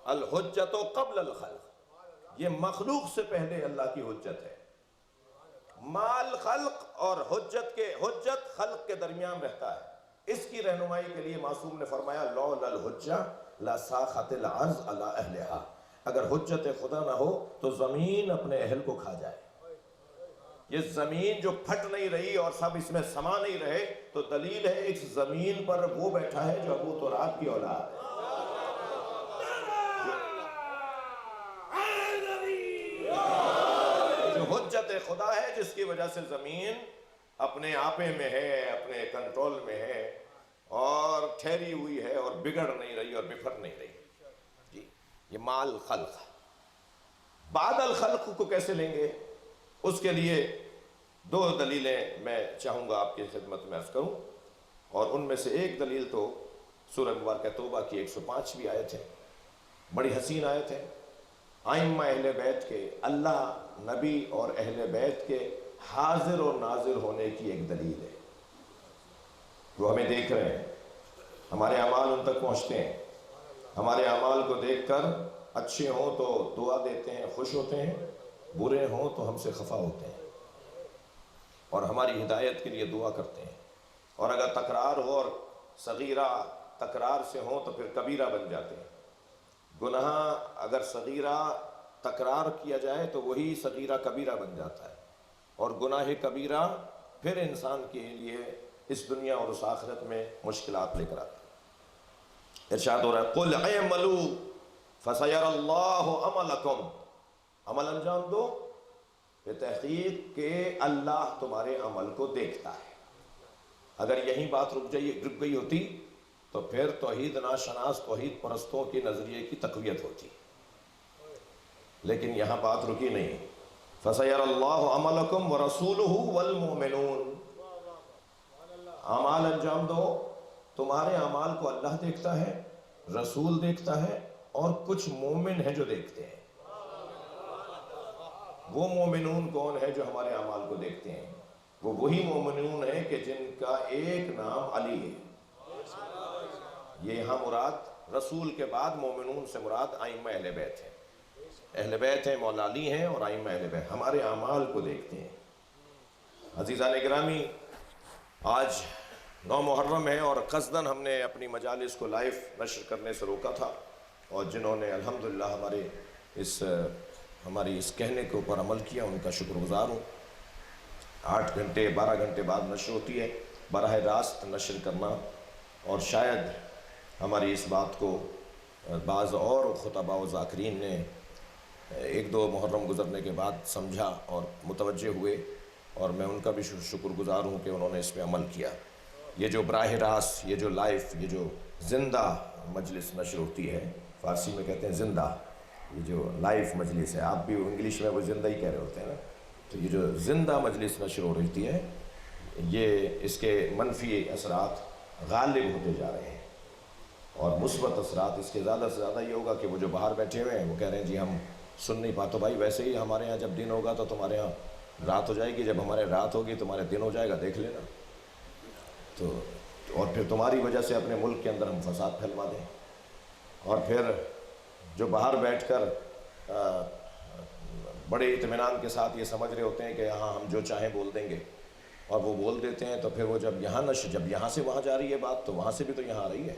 الحجت قبل الخلق، یہ مخلوق سے پہلے اللہ کی حجت ہے. مال خلق اور حجت خلق کے درمیان رہتا ہے. اس کی رہنمائی کے لیے معصوم نے فرمایا لولا الحجہ لساخت الارض علی اہلہا، اگر حجت خدا نہ ہو تو زمین اپنے اہل کو کھا جائے. یہ زمین جو پھٹ نہیں رہی اور سب اس میں سما نہیں رہے تو دلیل ہے اس زمین پر وہ بیٹھا ہے جو ابو تراب کی اولاد ہے. حجت خدا ہے جس کی وجہ سے زمین اپنے آپے میں ہے، اپنے کنٹرول میں ہے اور ٹھہری ہوئی ہے اور بگڑ نہیں رہی اور بفر نہیں رہی. جی یہ مال خلق. بعد الخلق کو کیسے لیں گے؟ اس کے لیے 2 دلیلیں میں چاہوں گا آپ کی خدمت میں عرض کروں، اور ان میں سے ایک دلیل تو سورہ مبارکہ توبہ کی 105ویں آیت ہے. بڑی حسین آیت ہے. ائمہ اہل بیت کے، اللہ، نبی اور اہل بیت کے حاضر اور ناظر ہونے کی ایک دلیل ہے. وہ ہمیں دیکھ رہے ہیں، ہمارے اعمال ان تک پہنچتے ہیں. ہمارے اعمال کو دیکھ کر اچھے ہوں تو دعا دیتے ہیں، خوش ہوتے ہیں، برے ہوں تو ہم سے خفا ہوتے ہیں اور ہماری ہدایت کے لیے دعا کرتے ہیں. اور اگر تکرار ہو اور صغیرہ تکرار سے ہوں تو پھر کبیرہ بن جاتے ہیں. گناہ اگر صغیرہ تکرار کیا جائے تو وہی صغیرہ کبیرہ بن جاتا ہے، اور گناہ کبیرہ پھر انسان کے لیے اس دنیا اور اس آخرت میں مشکلات لے کر آتا ہے۔ ارشاد ہو رہا ہے قُلْ اعْمَلُوا فَسَيَرَى اللَّهُ عَمَلَكُمْ، عمل انجام دو، یہ تحقیق کہ اللہ تمہارے عمل کو دیکھتا ہے۔ اگر یہی بات رک گئی ہوتی تو پھر توحید ناشناس توحید پرستوں کے نظریے کی تقویت ہوتی، لیکن یہاں بات رکی نہیں۔ فَسَيَرَى اللَّهُ عَمَلَكُمْ وَرَسُولُهُ وَالْمُؤْمِنُونَ، اعمال انجام دو، تمہارے اعمال کو اللہ دیکھتا ہے، رسول دیکھتا ہے، اور کچھ مومن ہیں جو دیکھتے ہیں۔ وہ مومنون کون ہے جو ہمارے اعمال کو دیکھتے ہیں؟ وہ وہی مومنون ہیں کہ جن کا ایک نام علی ہے۔ یہ یہاں مراد رسول کے بعد مومنون سے مراد ائمہ اہل بیت ہیں، اہل بیت ہیں، مولا علی ہیں، اور ائمہ اہل بیت ہمارے اعمال کو دیکھتے ہیں۔ عزیزان گرامی، آج 9 محرم ہے، اور قصداً ہم نے اپنی مجالس کو لائیو نشر کرنے سے روکا تھا، اور جنہوں نے الحمدللہ ہماری اس کہنے کے اوپر عمل کیا ان کا شکر گزار ہوں۔ 8 گھنٹے 12 گھنٹے بعد نشر ہوتی ہے، براہ راست نشر کرنا، اور شاید ہماری اس بات کو بعض اور خطباء و ذاکرین نے 1-2 محرم گزرنے کے بعد سمجھا اور متوجہ ہوئے، اور میں ان کا بھی شکر گزار ہوں کہ انہوں نے اس پہ عمل کیا۔ یہ جو براہ راست، یہ جو لائیو، یہ جو زندہ مجلس نشر ہوتی ہے، فارسی میں کہتے ہیں زندہ، یہ جو لائیو مجلس ہے، آپ بھی انگلش میں وہ زندہ ہی کہہ رہے ہوتے ہیں نا، تو یہ جو زندہ مجلس نشر ہو رہی ہے، یہ اس کے منفی اثرات غالب ہوتے جا رہے ہیں، اور مثبت اثرات اس کے زیادہ سے زیادہ یہ ہوگا کہ وہ جو باہر بیٹھے ہوئے ہیں وہ کہہ رہے ہیں جی ہم سن نہیں پاتے۔ بھائی ویسے ہی ہمارے ہاں جب دن ہوگا تو تمہارے ہاں رات ہو جائے گی، جب ہمارے رات ہوگی تمہارے دن ہو جائے گا، دیکھ لینا۔ تو اور پھر تمہاری وجہ سے اپنے ملک کے اندر ہم فساد پھیلوا دیں، اور پھر جو باہر بیٹھ کر بڑے اطمینان کے ساتھ یہ سمجھ رہے ہوتے ہیں کہ ہاں ہم جو چاہیں بول دیں گے، اور وہ بول دیتے ہیں، تو پھر وہ جب یہاں سے وہاں جا رہی ہے بات، تو وہاں سے بھی تو یہاں آ رہی ہے،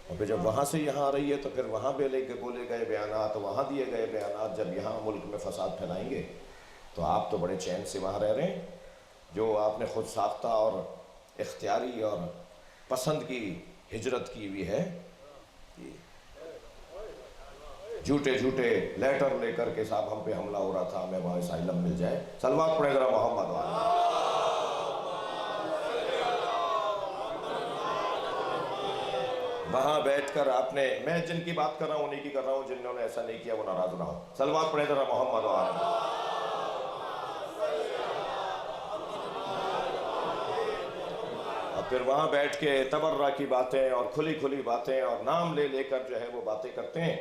اور پھر جب وہاں سے یہاں آ رہی ہے تو پھر وہاں بولے گئے بیانات، وہاں دیے گئے بیانات جب یہاں ملک میں فساد پھیلائیں گے، تو آپ تو بڑے چین سے وہاں رہ رہے ہیں۔ جو آپ نے خود ساختہ اور اختیاری اور پسند کی ہجرت کی ہوئی ہے، جھوٹے لیٹر لے کر کے صاحب ہم پہ حملہ ہو رہا تھا، ہمیں وہاں اسائلم مل جائے، صلوات پڑھیں ذرا محمد والا۔ وہاں بیٹھ کر آپ نے، میں جن کی بات کر رہا ہوں انہیں کی کر رہا ہوں، جنہوں نے ایسا نہیں کیا وہ ناراض نہ ہو، صلوات پڑھیں ذرا محمد والا۔ اور پھر وہاں بیٹھ کے تبرہ کی باتیں اور کھلی باتیں اور نام لے کر جو ہے وہ باتیں کرتے ہیں،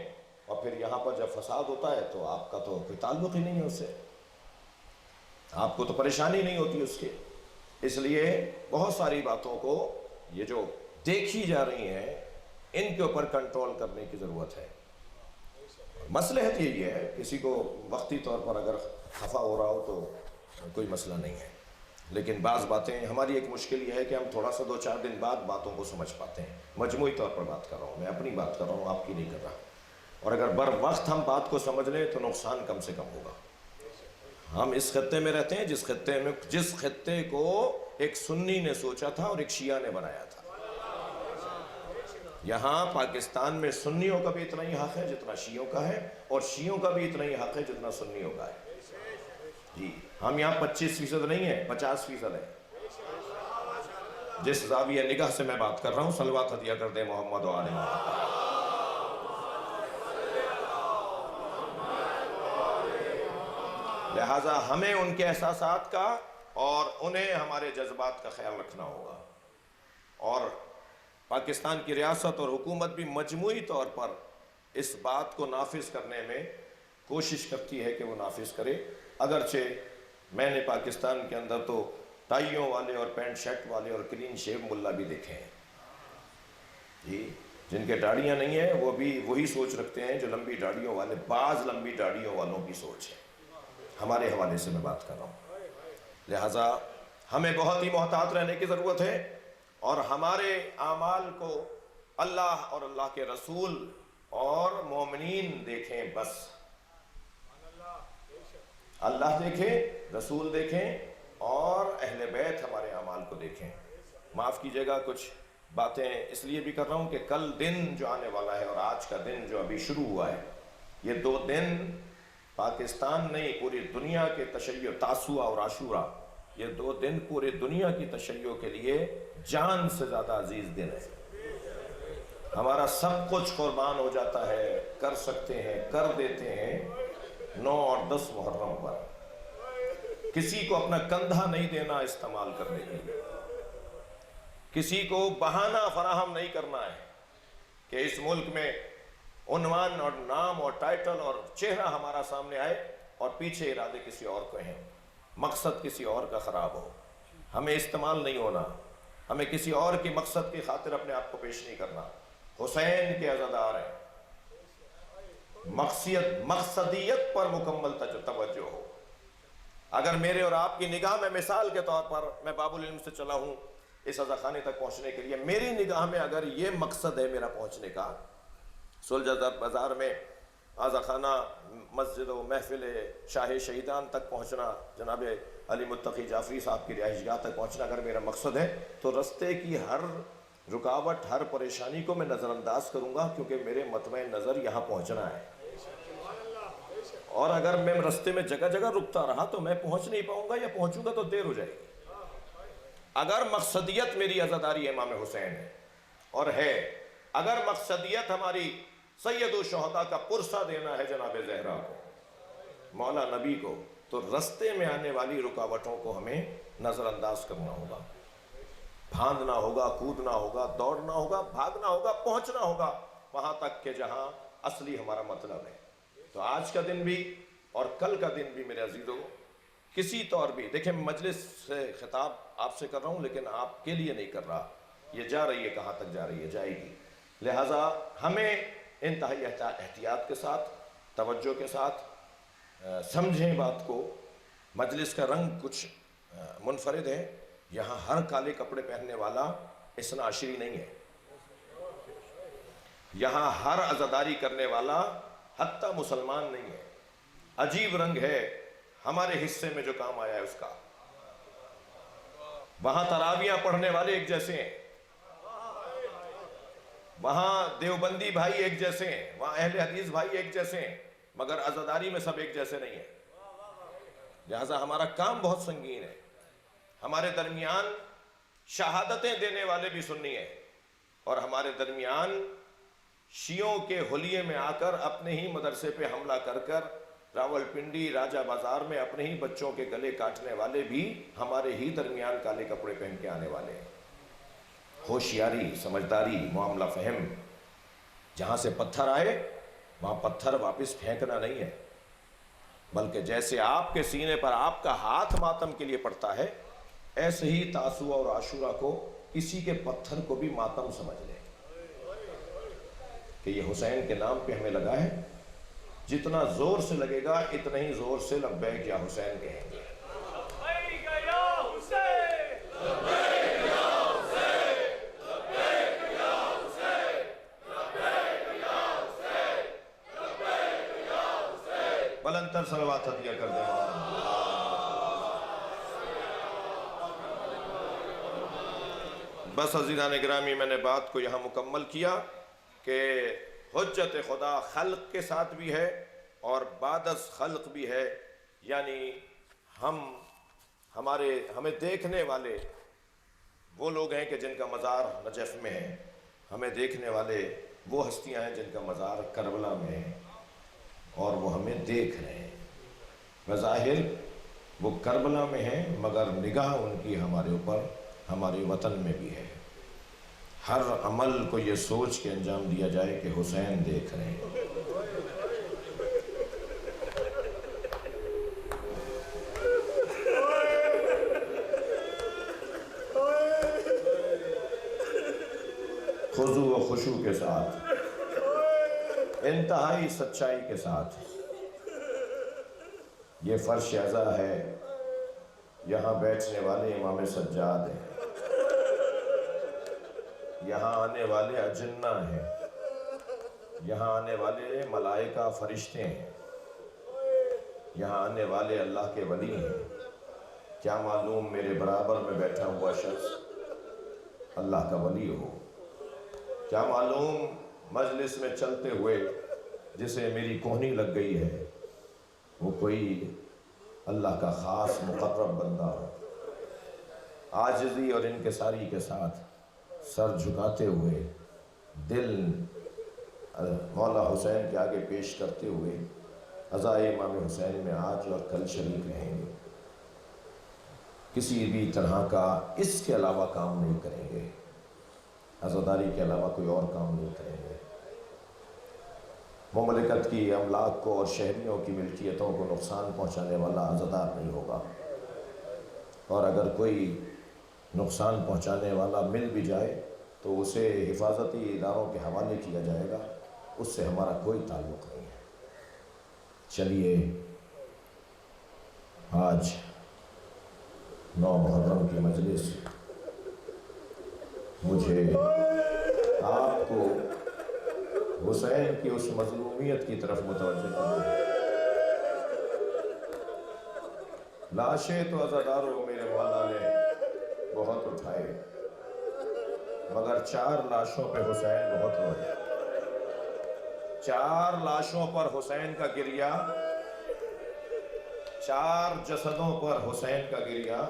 اور پھر یہاں پر جب فساد ہوتا ہے تو آپ کا تو کوئی تعلق ہی نہیں ہے اس سے، آپ کو تو پریشانی نہیں ہوتی اس کے۔ اس لیے بہت ساری باتوں کو یہ جو دیکھی جا رہی ہیں ان کے اوپر کنٹرول کرنے کی ضرورت ہے۔ مصلحت یہی ہے، کسی کو وقتی طور پر اگر خفا ہو رہا ہو تو کوئی مسئلہ نہیں ہے، لیکن بعض باتیں ہماری ایک مشکل یہ ہے کہ ہم تھوڑا سا 2-4 دن بعد باتوں کو سمجھ پاتے ہیں۔ مجموعی طور پر بات کر رہا ہوں، میں اپنی بات کر رہا ہوں، آپ کی نہیں کر رہا، اور اگر بر وقت ہم بات کو سمجھ لیں تو نقصان کم سے کم ہوگا۔ ہم اس خطے میں رہتے ہیں جس خطے کو ایک سنی نے سوچا تھا اور ایک شیعہ نے بنایا تھا۔ یہاں پاکستان میں سنیوں کا بھی اتنا ہی حق ہے جتنا شیعوں کا ہے، اور شیعوں کا بھی اتنا ہی حق ہے جتنا سنیوں کا ہے۔ جی ہم یہاں 25% نہیں ہیں، 50% ہیں۔ جس زاویہ نگاہ سے میں بات کر رہا ہوں، صلوات ہدیہ کر دیں محمد و آل محمد۔ لہٰذا ہمیں ان کے احساسات کا اور انہیں ہمارے جذبات کا خیال رکھنا ہوگا، اور پاکستان کی ریاست اور حکومت بھی مجموعی طور پر اس بات کو نافذ کرنے میں کوشش کرتی ہے کہ وہ نافذ کرے۔ اگرچہ میں نے پاکستان کے اندر تو ٹائیوں والے اور پینٹ شرٹ والے اور کلین شیو ملا بھی دیکھے ہیں، جی جن کے داڑھیاں نہیں ہیں وہ بھی وہی سوچ رکھتے ہیں جو لمبی داڑھیوں والے، بعض لمبی داڑھیوں والوں کی سوچ ہے، ہمارے حوالے سے میں بات کر رہا ہوں۔ لہٰذا ہمیں بہت ہی محتاط رہنے کی ضرورت ہے، اور ہمارے اعمال کو اللہ اور اللہ کے رسول اور مومنین دیکھیں بس، اللہ دیکھیں، رسول دیکھیں اور اہل بیت ہمارے اعمال کو دیکھیں۔ معاف کیجیے گا کچھ باتیں اس لیے بھی کر رہا ہوں کہ کل دن جو آنے والا ہے اور آج کا دن جو ابھی شروع ہوا ہے، یہ 2 دن پاکستان نہیں پوری دنیا کے تشیع، تاسوعہ اور عاشورہ، یہ 2 دن پورے دنیا کی تشیع کے لیے جان سے زیادہ عزیز دن ہے۔ ہمارا سب کچھ قربان ہو جاتا ہے، کر سکتے ہیں، کر دیتے ہیں 9 اور 10 محرم پر۔ کسی کو اپنا کندھا نہیں دینا استعمال کرنے کے لیے، کسی کو بہانہ فراہم نہیں کرنا ہے کہ اس ملک میں عنوان اور نام اور ٹائٹل اور چہرہ ہمارا سامنے آئے اور پیچھے ارادے کسی اور کو ہیں، مقصد کسی اور کا خراب ہو۔ ہمیں استعمال نہیں ہونا، ہمیں کسی اور کی مقصد کی خاطر اپنے آپ کو پیش نہیں کرنا۔ حسین کے عزادار ہیں، مقصدیت پر مکمل توجہ ہو۔ اگر میرے اور آپ کی نگاہ میں مثال کے طور پر، میں باب العلم سے چلا ہوں اس عزا خانے تک پہنچنے کے لیے، میری نگاہ میں اگر یہ مقصد ہے میرا پہنچنے کا، سلجہ بازار میں عزا خانہ مسجد و محفل شاہ شہیدان تک پہنچنا، جناب علی متقی جعفری صاحب کی رہائش گاہ تک پہنچنا اگر میرا مقصد ہے، تو رستے کی ہر رکاوٹ، ہر پریشانی کو میں نظر انداز کروں گا، کیونکہ میرے مطمع نظر یہاں پہنچنا ہے۔ اور اگر میں رستے میں جگہ جگہ رکتا رہا تو میں پہنچ نہیں پاؤں گا، یا پہنچوں گا تو دیر ہو جائے گی۔ اگر مقصدیت میری عزاداری امام حسین ہے اور ہے، اگر مقصدیت ہماری سید الشہداء کا پرسہ دینا ہے جناب زہرا کو، مولا نبی کو، تو رستے میں آنے والی رکاوٹوں کو ہمیں نظر انداز کرنا ہوگا، بھاندنا ہوگا، کودنا ہوگا، دوڑنا ہوگا، بھاگنا ہوگا، پہنچنا ہوگا وہاں تک کہ جہاں اصلی ہمارا مطلب ہے۔ تو آج کا دن بھی اور کل کا دن بھی میرے عزیزوں کسی طور بھی، دیکھیں مجلس سے خطاب آپ سے کر رہا ہوں لیکن آپ کے لیے نہیں کر رہا، یہ جا رہی ہے کہاں تک جا رہی ہے، جائے گی، لہٰذا ہمیں انتہائی احتیاط کے ساتھ، توجہ کے ساتھ سمجھیں بات کو۔ مجلس کا رنگ کچھ منفرد ہے، یہاں ہر کالے کپڑے پہننے والا اثنا عشری نہیں ہے، یہاں ہر عزاداری کرنے والا حتیٰ مسلمان نہیں ہے، عجیب رنگ ہے ہمارے حصے میں جو کام آیا ہے اس کا۔ وہاں تراویاں پڑھنے والے ایک جیسے ہیں، وہاں دیوبندی بھائی ایک جیسے ہیں، وہاں اہل حدیث بھائی ایک جیسے ہیں، مگر عزاداری میں سب ایک جیسے نہیں ہیں۔ لہذا ہمارا کام بہت سنگین ہے۔ ہمارے درمیان شہادتیں دینے والے بھی سنی ہیں، اور ہمارے درمیان شیعوں کے حلیے میں آ کر اپنے ہی مدرسے پہ حملہ کر کر راول پنڈی راجہ بازار میں اپنے ہی بچوں کے گلے کاٹنے والے بھی ہمارے ہی درمیان کالے کپڑے پہن کے آنے والے ہیں۔ ہوشیاری، سمجھداری، معاملہ فہم، جہاں سے پتھر آئے وہاں پتھر واپس پھینکنا نہیں ہے، بلکہ جیسے آپ کے سینے پر آپ کا ہاتھ ماتم کے لیے پڑتا ہے، ایسے ہی تاسوعہ اور عاشورہ کو کسی کے پتھر کو بھی ماتم سمجھ لیں کہ یہ حسین کے نام پہ ہمیں لگا ہے، جتنا زور سے لگے گا اتنا ہی زور سے لبیک یا حسین کہیں گے۔ بلندتر صلوات عطیہ کر دیں۔ بس عزیزان گرامی، میں نے بات کو یہاں مکمل کیا کہ حجت خدا خلق کے ساتھ بھی ہے اور بعد از خلق بھی ہے، یعنی ہمیں دیکھنے والے وہ لوگ ہیں کہ جن کا مزار نجف میں ہے، ہمیں دیکھنے والے وہ ہستیاں ہیں جن کا مزار کربلا میں ہے، اور وہ ہمیں دیکھ رہے ہیں۔ بظاہر وہ کربلا میں ہیں مگر نگاہ ان کی ہمارے اوپر، ہمارے وطن میں بھی ہے۔ ہر عمل کو یہ سوچ کے انجام دیا جائے کہ حسین دیکھ رہے ہیں۔ خضوع و خشوع کے ساتھ، انتہائی سچائی کے ساتھ، یہ فرش عزا ہے، یہاں بیٹھنے والے امام سجاد ہیں، یہاں آنے والے اجنہ ہیں، یہاں آنے والے ملائکہ فرشتے ہیں، یہاں آنے والے اللہ کے ولی ہیں، کیا معلوم میرے برابر میں بیٹھا ہوا شخص اللہ کا ولی ہو، کیا معلوم مجلس میں چلتے ہوئے جسے میری کوہنی لگ گئی ہے وہ کوئی اللہ کا خاص مقرب بندہ ہو۔ عاجزی اور انکساری کے ساتھ سر جھکاتے ہوئے دل مولا حسین کے آگے پیش کرتے ہوئے عزائے امام حسین میں آج اور کل شریک رہیں گے، کسی بھی طرح کا اس کے علاوہ کام نہیں کریں گے، عزاداری کے علاوہ کوئی اور کام نہیں کریں گے۔ مملکت کی املاک کو اور شہریوں کی ملکیتوں کو نقصان پہنچانے والا عزادار نہیں ہوگا، اور اگر کوئی نقصان پہنچانے والا مل بھی جائے تو اسے حفاظتی اداروں کے حوالے کیا جائے گا، اس سے ہمارا کوئی تعلق نہیں ہے۔ چلیے آج 9 محرم کی مجلس مجھے آپ کو حسین کی اس مظلومیت کی طرف متوجہ کرنا ہے۔ لاشیں تو عزاداروں میرے مولا نے بہت اٹھائے، مگر 4 لاشوں پہ حسین بہت روئے۔ 4 لاشوں پر حسین کا گریہ، 4 جسدوں پر حسین کا گریہ،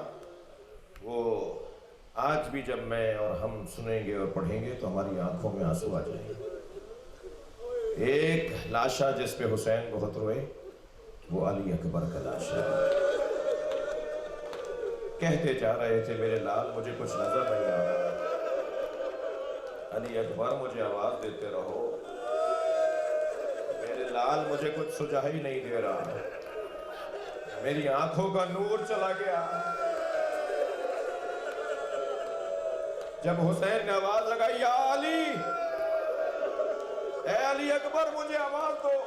وہ آج بھی جب میں اور ہم سنیں گے اور پڑھیں گے تو ہماری آنکھوں میں آنسو آ جائیں گے۔ ایک لاشا جس پہ حسین بہت روئے وہ علی اکبر کا لاشا ہے۔ کہتے جا رہے تھے میرے لال مجھے کچھ نظر نہیں آ رہا، علی اکبر مجھے آواز دیتے رہو، میرے لال مجھے کچھ سجائی نہیں دے رہا، میری آنکھوں کا نور چلا گیا۔ جب حسین نے آواز لگائی یا علی، اے علی اکبر مجھے آواز دو،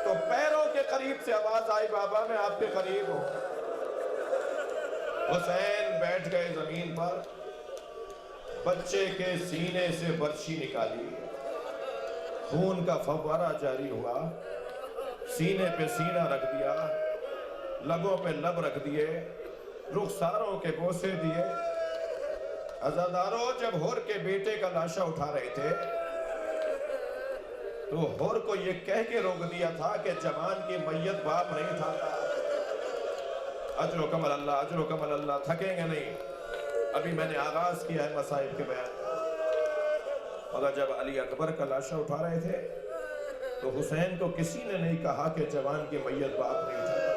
تو پیروں کے قریب سے آواز آئی بابا میں آپ کے قریب ہوں۔ حسین بیٹھ گئے زمین پر، بچے کے سینے سے برچی نکالی، خون کا فوارہ جاری ہوا، سینے پہ سینہ رکھ دیا، لبوں پہ لب رکھ دیے، رخساروں کے بوسے دیے۔ عزاداروں جب ہور کے بیٹے کا لاشا اٹھا رہے تھے تو ہور کو یہ کہہ کے روک دیا تھا کہ جوان کی میت باپ نہیں اٹھاتا۔ اجر و کمل اللہ، اجر و کمل اللہ، تھکیں گے نہیں، ابھی میں نے آغاز کیا ہے مصائب کے بیان کا۔ مگر جب علی اکبر کا لاشا اٹھا رہے تھے تو حسین کو کسی نے نہیں کہا کہ جوان کی میت باپ نہیں اٹھاتا۔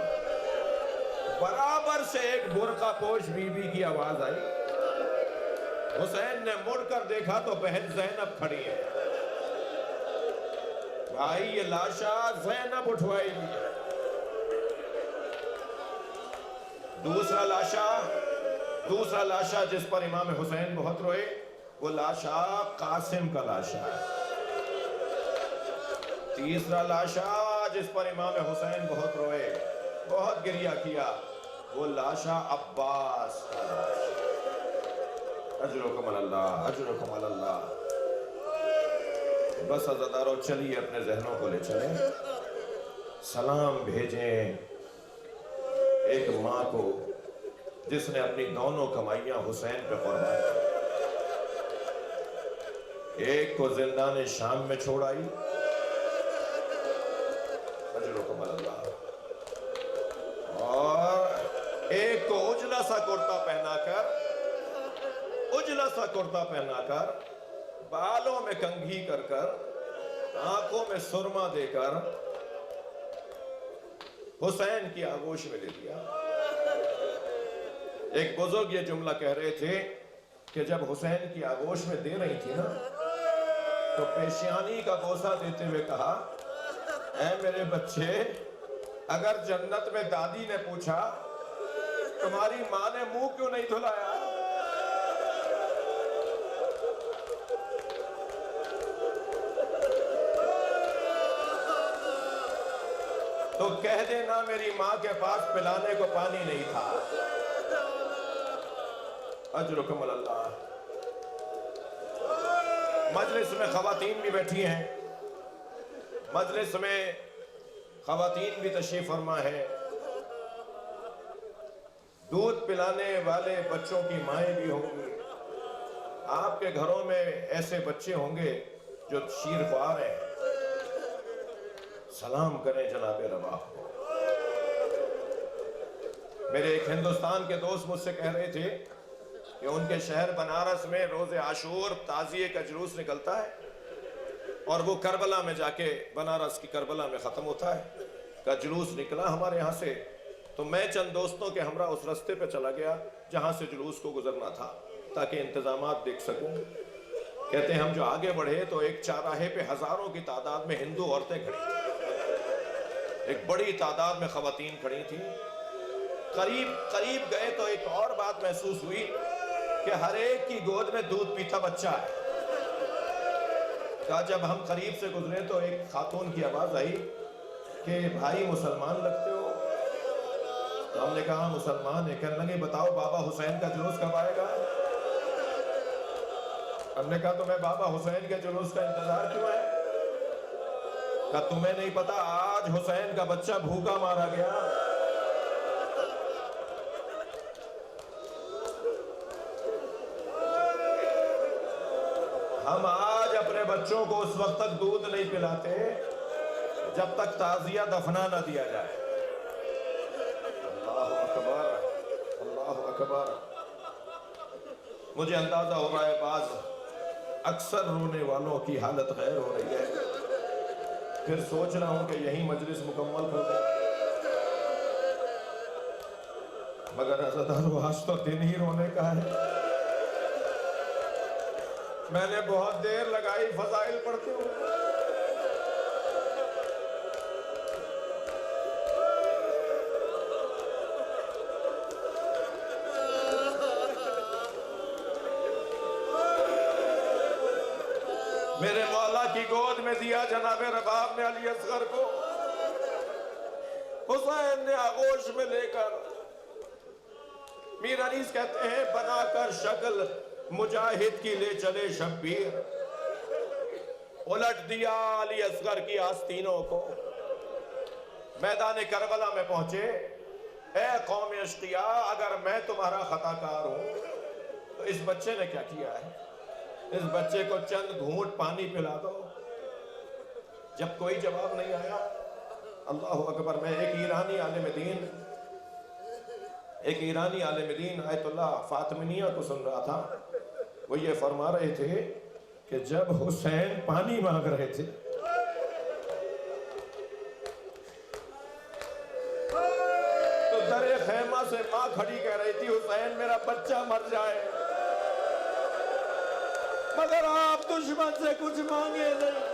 برابر سے ایک برقع پوش بی بی کی آواز آئی، حسین نے مڑ کر دیکھا تو بہن زینب کھڑی ہے۔ بھائی یہ لاشا زینب اٹھوائی گئی۔ دوسرا لاشا جس پر امام حسین بہت روئے وہ لاشا قاسم کا لاشا ہے۔ تیسرا لاشا جس پر امام حسین بہت روئے، بہت گریہ کیا، وہ لاشا عباس کا لاشا۔ اجرکم اللہ، اجرکم اللہ۔ بس عزاداروں چلیے اپنے ذہنوں کو لے چلیں، سلام بھیجیں ایک ماں کو جس نے اپنی دونوں کمائیاں حسین پہ قربان کی، ایک کو زندان شام میں چھوڑ آئی، اجرکم اللہ، اور ایک کو اجلا سا کرتا پہنا کر بالوں میں کنگھی کر کر آنکھوں میں سرما دے کر حسین کی آغوش میں لے لیا۔ ایک بزرگ یہ جملہ کہہ رہے تھے کہ جب حسین کی آغوش میں دے رہی تھی نا تو پیشیانی کا بوسہ دیتے ہوئے کہا، اے میرے بچے، اگر جنت میں دادی نے پوچھا تمہاری ماں نے منہ کیوں نہیں دھلایا تو کہہ دینا میری ماں کے پاس پلانے کو پانی نہیں تھا۔ اجرکم اللہ۔ مجلس میں خواتین بھی بیٹھی ہیں، مجلس میں خواتین بھی تشریف فرما ہے، دودھ پلانے والے بچوں کی مائیں بھی ہوں گی، آپ کے گھروں میں ایسے بچے ہوں گے جو شیر خوار ہیں، سلام کریں جناب رباح کو۔ میرے ایک ہندوستان کے دوست مجھ سے کہہ رہے تھے کہ ان کے شہر بنارس میں روز عاشور تعزیے کا جلوس نکلتا ہے اور وہ کربلا میں جا کے بنارس کی کربلا میں ختم ہوتا ہے کا جلوس نکلا ہمارے یہاں سے، تو میں چند دوستوں کے ہمراہ اس رستے پہ چلا گیا جہاں سے جلوس کو گزرنا تھا تاکہ انتظامات دیکھ سکوں۔ کہتے ہیں ہم جو آگے بڑھے تو ایک چاراہے پہ ہزاروں کی تعداد میں ہندو عورتیں کھڑی تھیں، ایک بڑی تعداد میں خواتین کھڑی تھیں۔ قریب گئے تو ایک اور بات محسوس ہوئی کہ ہر ایک کی گود میں دودھ پیتا بچہ ہے۔ کہا جب ہم قریب سے گزرے تو ایک خاتون کی آواز آئی کہ بھائی مسلمان لگتے ہو؟ تو ہم نے کہا مسلمان ہے۔ کہنے لگے بتاؤ بابا حسین کا جلوس کب آئے گا؟ ہم نے کہا تمہیں بابا حسین کے جلوس کا انتظار کیوں ہے؟ کہا تمہیں نہیں پتا آج حسین کا بچہ بھوکا مارا گیا۔ ہم آج اپنے بچوں کو اس وقت تک دودھ نہیں پلاتے جب تک تعزیہ دفنا نہ دیا جائے۔ اللہ اکبر، اللہ اکبر۔ مجھے اندازہ ہو رہا ہے بعض اکثر رونے والوں کی حالت غیر ہو رہی ہے، پھر سوچ رہا ہوں کہ یہی مجلس مکمل کر دیں، مگر عزیزانو آج تو دن ہی رونے کا ہے۔ میں نے بہت دیر لگائی فضائل پڑھتے ہوئے۔ میرے مولا کی گود میں دیا جناب رباب نے علی اصغر کو، حسین نے آغوش میں لے کر، میر انیس کہتے ہیں بنا کر شکل مجاہد کی لے چلے شبیر، الٹ دیا علی اصغر کی آستینوں کو۔ میدان کربلا میں پہنچے، اے قوم اشقیاء اگر میں تمہارا خطا کار ہوں تو اس بچے نے کیا کیا ہے؟ اس بچے کو چند گھونٹ پانی پلا دو۔ جب کوئی جواب نہیں آیا، اللہ اکبر، میں ایک ایرانی عالم دین آیت اللہ فاطمیہ کو سن رہا تھا، وہ یہ فرما رہے تھے کہ جب حسین پانی مانگ رہے تھے تو در خیمہ سے ماں کھڑی کہہ رہی تھی حسین میرا بچہ مر جائے، مگر آپ دشمن سے کچھ مانگے نہیں۔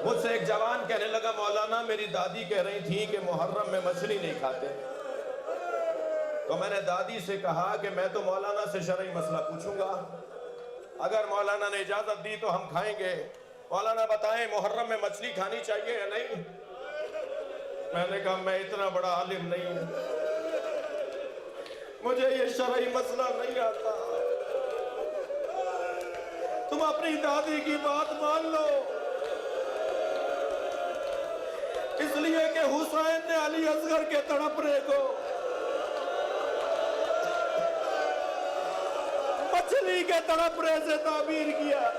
مجھ سے ایک جوان کہنے لگا مولانا میری دادی کہہ رہی تھی کہ محرم میں مچھلی نہیں کھاتے، تو میں نے دادی سے کہا کہ میں تو مولانا سے شرعی مسئلہ پوچھوں گا، اگر مولانا نے اجازت دی تو ہم کھائیں گے۔ مولانا بتائیں محرم میں مچھلی کھانی چاہیے یا نہیں؟ میں نے کہا میں اتنا بڑا عالم نہیں ہوں، مجھے یہ شرعی مسئلہ نہیں آتا، تم اپنی دادی کی بات مان لو، اس لیے کہ حسین نے علی اصغر کے تڑپنے کو مچھلی کے تڑپنے سے تعبیر کیا۔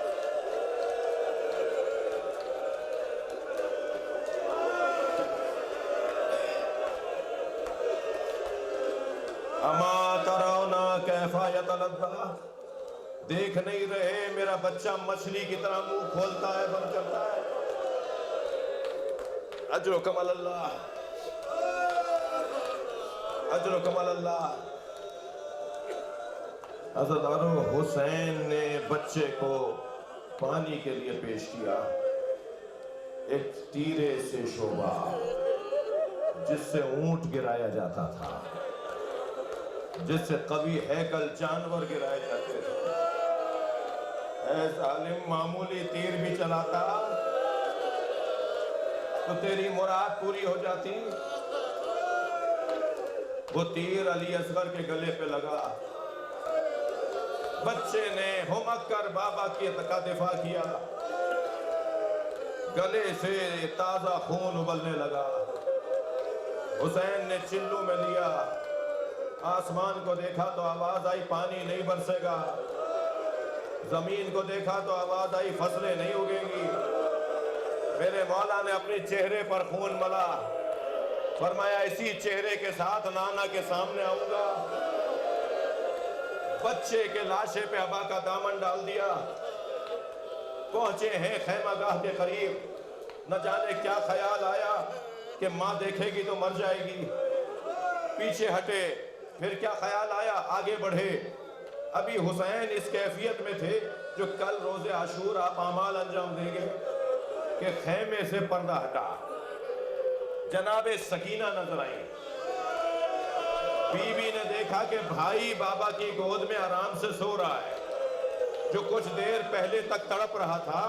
اما ترونا کیف یتلذذ، دیکھ نہیں رہے میرا بچہ مچھلی کی طرح منہ کھولتا ہے بند کرتا ہے۔ اجرکم اللہ، اجرکم اللہ۔ عزیزانو حسین نے بچے کو پانی کے لیے پیش کیا، ایک تیرے سے شعبہ جس سے اونٹ گرایا جاتا تھا، جس سے قوی ہیکل جانور گرائے جاتے تھے۔ اے ظالم معمولی تیر بھی چلاتا تو تیری مراد پوری ہو جاتی. وہ تیر علی اصغر کے گلے پہ لگا. بچے نے ہمک کر بابا کی دفاع کیا. گلے سے تازہ خون ابلنے لگا. حسین نے چلو میں لیا. آسمان کو دیکھا تو آواز آئی پانی نہیں برسے گا. زمین کو دیکھا تو آواز آئی فصلیں نہیں اگیں گی. میرے مولا نے اپنے چہرے پر خون ملا. فرمایا اسی چہرے کے ساتھ نانا کے سامنے آؤں گا. بچے کے لاشے پہ ابا کا دامن ڈال دیا. پہنچے ہیں خیمہ گاہ کے قریب. نہ جانے کیا خیال آیا کہ ماں دیکھے گی تو مر جائے گی. پیچھے ہٹے. پھر کیا خیال آیا آگے بڑھے. ابھی حسین اس کیفیت میں تھے جو کل روز عاشور آپ اعمال انجام دیں گے کہ خیمے سے پردہ ہٹا. جناب سکینہ نظر آئی. بی بی نے دیکھا کہ بھائی بابا کی گود میں آرام سے سو رہا ہے. جو کچھ دیر پہلے تک تڑپ رہا تھا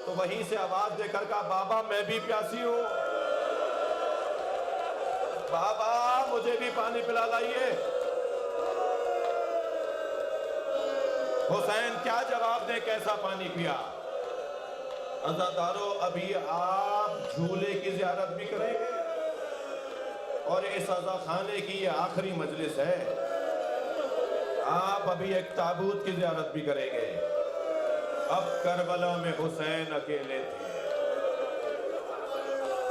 تو وہیں سے آواز دے کر کہا بابا میں بھی پیاسی ہوں. بابا مجھے بھی پانی پلا لائیے. حسین کیا جواب دے کیسا پانی پیا. عزادارو ابھی آپ جھولے کی زیارت بھی کریں گے اور اس عزا خانے کی یہ آخری مجلس ہے. آپ ابھی ایک تابوت کی زیارت بھی کریں گے. اب کربلا میں حسین اکیلے تھے.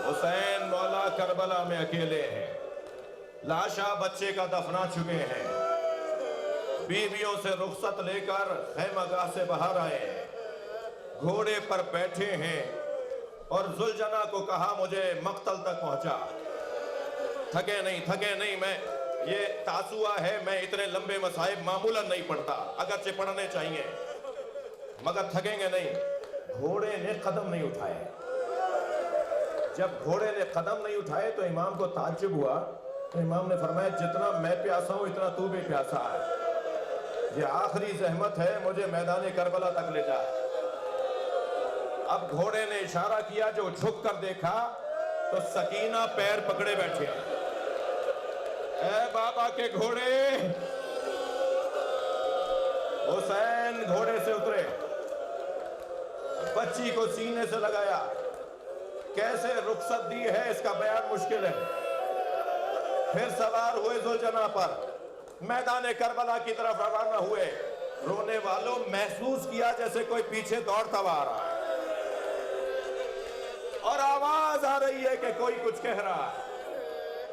حسین مولا کربلا میں اکیلے ہیں. لاشا بچے کا دفنا چکے ہیں. بیویوں سے رخصت لے کر خیمہ گاہ سے باہر آئے ہیں. گھوڑے پر بیٹھے ہیں اور ذوالجنا کو کہا مجھے مقتل تک پہنچا. تھکے نہیں میں یہ تاسوعہ ہے. میں اتنے لمبے مصائب معمولاً نہیں پڑھتا اگرچہ پڑھنے چاہیے مگر تھکیں گے نہیں. گھوڑے نے قدم نہیں اٹھائے. جب گھوڑے نے قدم نہیں اٹھائے تو امام کو تعجب ہوا. تو امام نے فرمایا جتنا میں پیاسا ہوں اتنا تو بھی پیاسا ہے. یہ آخری زحمت ہے مجھے میدان کربلا تک لے جا. اب گھوڑے نے اشارہ کیا. جو جھک کر دیکھا تو سکینہ پیر پکڑے بیٹھے. اے بابا کے گھوڑے. حسین گھوڑے سے اترے. بچی کو سینے سے لگایا. کیسے رخصت دی ہے اس کا بیان مشکل ہے. پھر سوار ہوئے ذوالجنا پر. میدان کربلا کی طرف روانہ ہوئے. رونے والوں محسوس کیا جیسے کوئی پیچھے دوڑتا ہوا آ رہا ہے اور آواز آ رہی ہے کہ کوئی کچھ کہہ رہا ہے.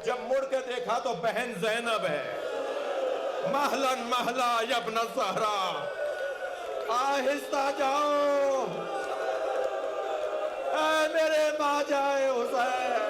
جب مڑ کے دیکھا تو بہن زینب ہے. مہلن مہلا یبن الزہرا آہستہ جاؤ اے میرے ماں جائے حسین.